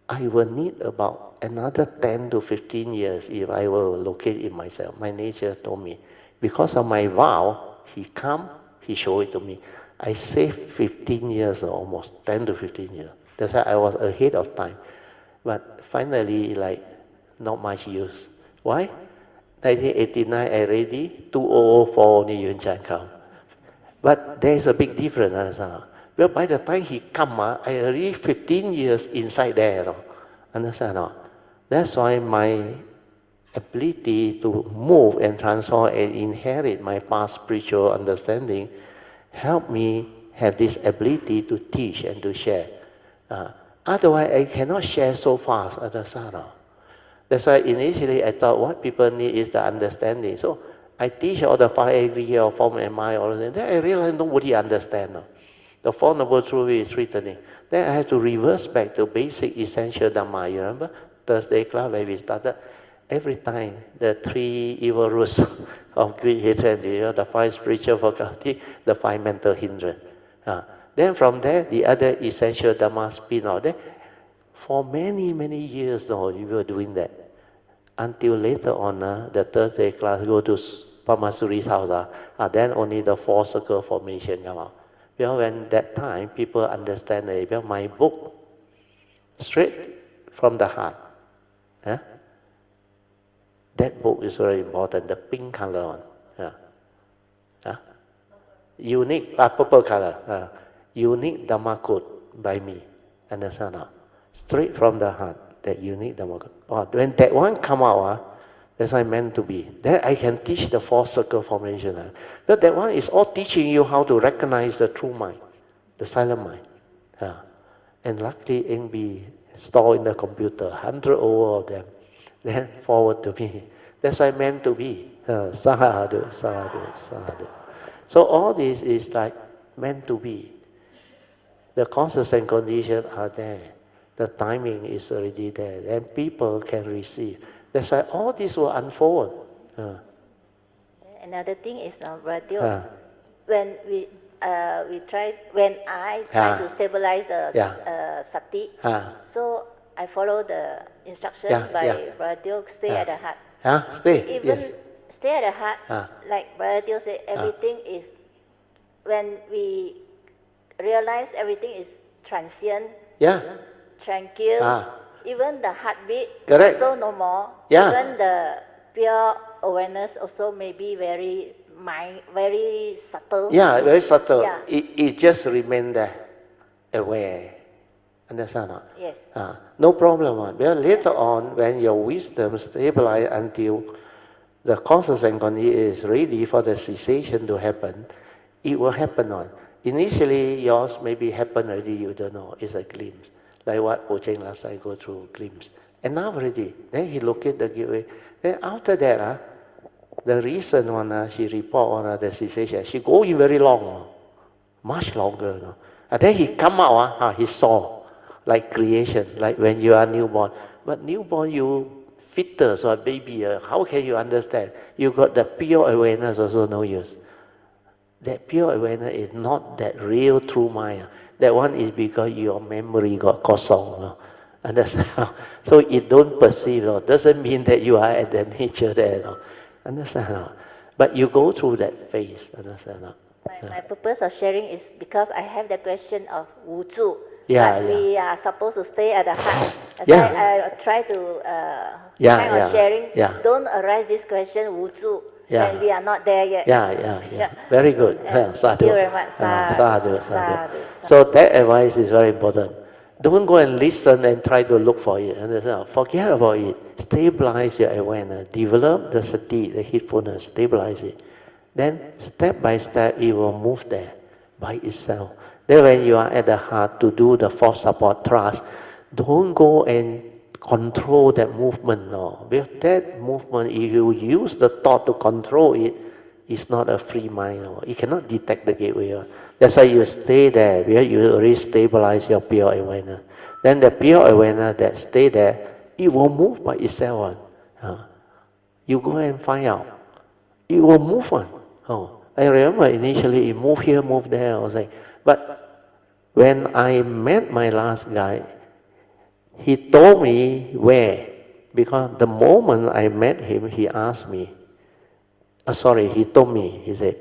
I will need about another 10 to 15 years if I will locate it myself. My nature told me. Because of my vow, he come, he showed it to me. I saved 15 years almost, 10 to 15 years. That's why I was ahead of time. But finally, like, not much use. Why? 1989, I ready, 2004, only Yun Chan come. But there is a big difference. Well, by the time he come, I already 15 years inside there. Understand? That's why my ability to move and transform and inherit my past spiritual understanding helped me have this ability to teach and to share. Otherwise, I cannot share so fast. Understand? That's why initially I thought what people need is the understanding. So I teach all the 5 aggregate or form and mind, all of that. Then I realized nobody understands. The Four Noble Truths is threatening. Then I have to reverse back to basic essential Dhamma. You remember? Thursday class where we started. Every time the 3 evil roots of greed, hatred, the 5 spiritual faculty, the 5 mental hindrance. Then from there, the other essential Dhamma spin out. Then for many, many years we were doing that. Until later on, the Thursday class, go to Pamasuri's house, then only the 4 circle formation come out. Well, when that time, people understand that my book, straight from the heart. That book is very important, the pink color one. Unique, purple color. Unique Dhamma code by me. Understand? Straight from the heart, that unique Dhamma code. When that one come out, that's what I meant to be. Then I can teach the 4 circle formation. But that one is all teaching you how to recognize the true mind, the silent mind. And luckily, Eng Bee stored in the computer, 100 over of them. Then forward to me. That's what I meant to be. Sadhu, sadhu, sadhu. So all this is like meant to be. The causes and conditions are there. The timing is already there. And people can receive. That's why all this will unfold. Another thing is, when I try to stabilize the sati, so I follow the instruction by Brother stay at the heart. Stay. Even stay at the heart, like Brother said, everything is, when we realize everything is transient, tranquil, even the heartbeat also no more. Even the pure awareness also may be very subtle. Very subtle. It just remain there, aware. Understand? Yes. No problem. Well, later on, when your wisdom stabilize until the causes and conditions is ready for the cessation to happen, it will happen on. Initially, yours maybe happen already, you don't know. It's a glimpse. Like what Po Cheng last time go through, glimpse. And now already, then he locate the gateway. Then after that, the recent one, she report on the cessation. She go in very long, much longer. And then he come out, he saw, like creation, like when you are newborn. But newborn, you fetus or baby, how can you understand? You got the pure awareness, also no use. That pure awareness is not that real true mind. That one is because your memory got kosong. Understand? So it don't perceive. Doesn't mean that you are at the nature there. Understand? But you go through that phase. Understand? My purpose of sharing is because I have the question of Wu Zhu. We are supposed to stay at the heart. I try to kind of sharing. Don't arise this question, Wu Zhu. And we are not there yet. Very good. Sadhu. Thank you very much. Sadhu. So that advice is very important. Don't go and listen and try to look for it. Understand? Forget about it. Stabilize your awareness. Develop the sati, the heedfulness. Stabilize it. Then step by step, it will move there by itself. Then when you are at the heart to do the 4th support trust, don't go and control that movement, no. Because that movement, if you use the thought to control it, it's not a free mind, no. It cannot detect the gateway. No. That's why you stay there, because you already stabilize your pure awareness. Then the pure awareness that stay there, it will move by itself. You go and find out. It will move on. Oh, I remember initially it moved here, moved there. I was like, but when I met my last guy, he told me where. Because the moment I met him, he asked me, he told me, he said,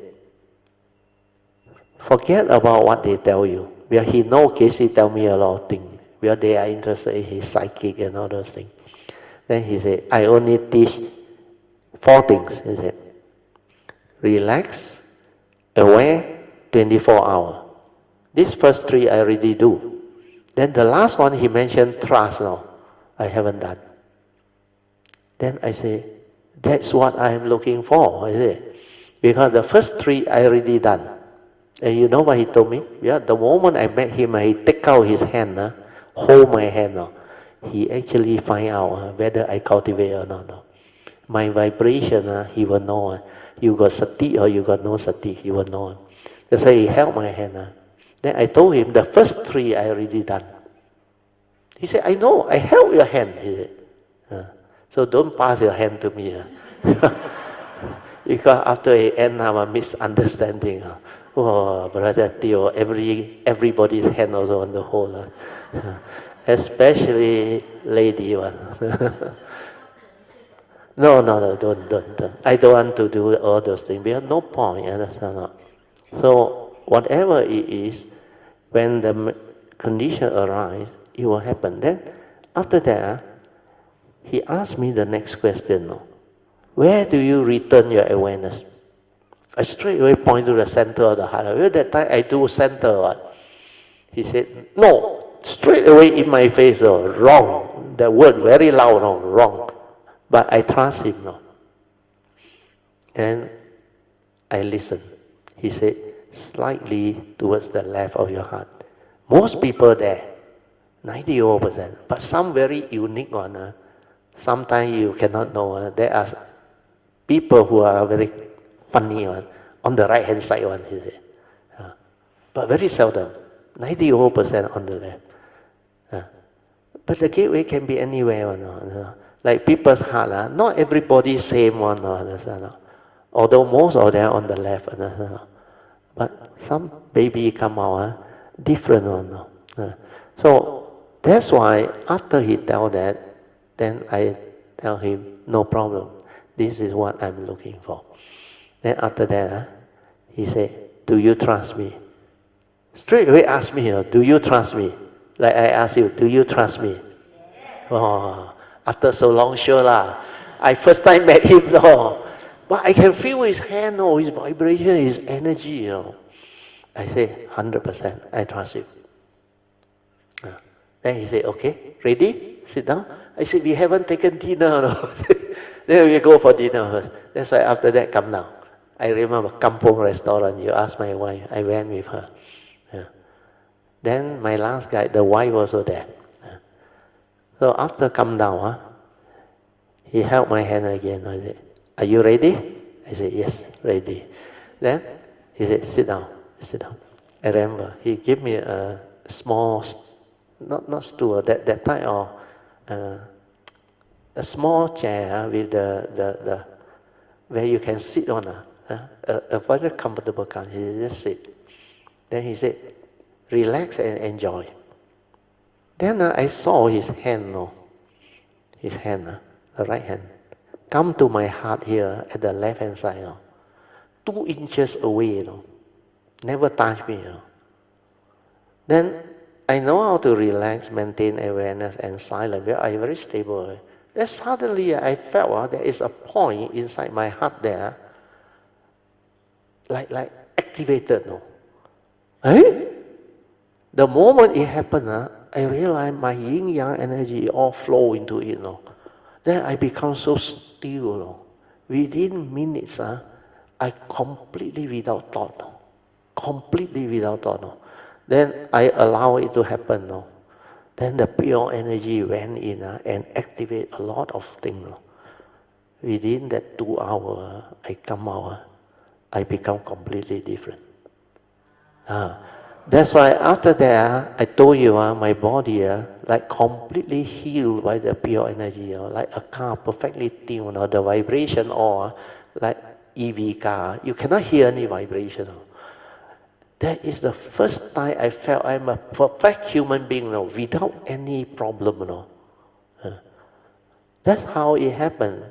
forget about what they tell you. Because he knows Casey tell me a lot of things. Because they are interested in his psychic and all those things. Then he said, I only teach 4 things. He said, relax, aware, 24 hours. These first 3 I already do. Then the last one he mentioned, trust. No, I haven't done. Then I say, that's what I'm looking for. I say, because the first 3 I already done. And you know what he told me? Yeah, the moment I met him, he take out his hand, hold my hand. He actually find out whether I cultivate or not. My vibration, he will know. You got sati or you got no sati, he will know. That's why he held my hand. Then I told him the first 3 I already done. He said, I know, I held your hand. He said, so don't pass your hand to me. Because after it end up a misunderstanding. Oh, Brother Teoh, everybody's hand also on the hole. Especially lady one. No, don't. I don't want to do all those things. Because no point, understand? So whatever it is, when the condition arises, it will happen. Then after that, he asked me the next question. Where do you return your awareness? I straight away point to the center of the heart. At that time I do center. What? He said, no, straight away in my face. Wrong. The word very loud. No, wrong. But I trust him. No. And I listened. He said, slightly towards the left of your heart. Most people there, 90%. But some very unique one. Sometimes you cannot know. There are people who are very funny one, on the right hand side one, he said. But very seldom. 90% on the left. But the gateway can be anywhere. Like people's heart, not everybody same one. Although most of them on the left. But some baby come out different one. So that's why after he tell that, then I tell him, no problem. This is what I'm looking for. Then after that, he said, do you trust me? Straight away ask me, do you trust me? Like I ask you, do you trust me? Oh, after so long, sure lah. I first time met him, but I can feel his hand, his vibration, his energy. I say, 100%, I trust him. Then he said, okay, ready? Sit down. I said, we haven't taken dinner. Then we go for dinner first. That's why after that, come down. I remember Kampong restaurant. You asked my wife. I went with her. Then my last guy, the wife also there. So after come down, he held my hand again. I said, are you ready? I said, yes, ready. Then he said, sit down, sit down. I remember he gave me a small, not stool, that type of, a small chair with the where you can sit on a very comfortable kind. He just sit. Then he said, relax and enjoy. Then I saw his hand, the right hand, come to my heart here at the left hand side, 2 inches away, never touch me. Then I know how to relax, maintain awareness and silence. I'm very stable. Then suddenly I felt there is a point inside my heart there, like activated. The moment it happened, I realized my yin-yang energy all flow into it. Then I become so still. Within minutes, I completely without thought. Completely without thought. Then I allow it to happen. Then the pure energy went in and activate a lot of things. Within that 2 hours, I come out, I become completely different. That's why after that, I told you, my body like completely healed by the pure energy, like a car perfectly tuned, the vibration, or like EV car, you cannot hear any vibration. That is the first time I felt I'm a perfect human being without any problem. That's how it happened.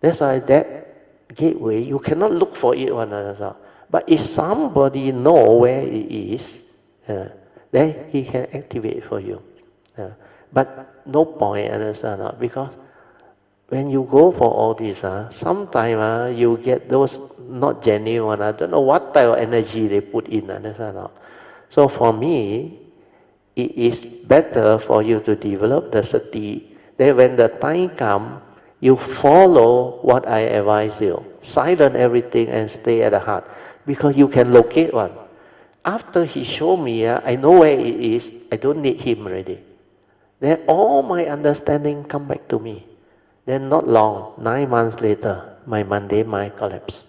That's why that gateway, you cannot look for it one another. But if somebody know where it is, then he can activate for you. But no point, understand? Because when you go for all this, sometimes you get those not genuine. I don't know what type of energy they put in, understand? So for me, it is better for you to develop the sati. Then when the time comes, you follow what I advise you. Silence everything and stay at the heart. Because you can locate one. After he showed me, I know where it is. I don't need him already. Then all my understanding come back to me. Then not long, 9 months later, my Monday mind collapsed.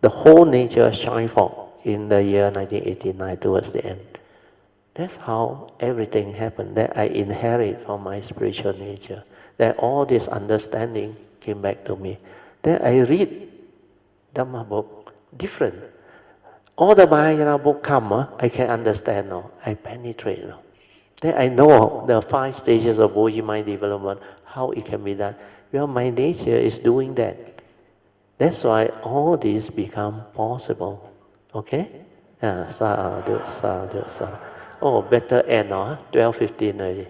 The whole nature shine forth in the year 1989 towards the end. That's how everything happened, that I inherit from my spiritual nature. That all this understanding came back to me. Then I read Dhamma book, different. All the Mahayana book come, I can understand now. I penetrate now. Then I know the 5 stages of Bodhi mind development, how it can be done. Well, my nature is doing that. That's why all this become possible. Okay? Sadhu, sadhu, sadhu. Oh, better end now, 12:15 already.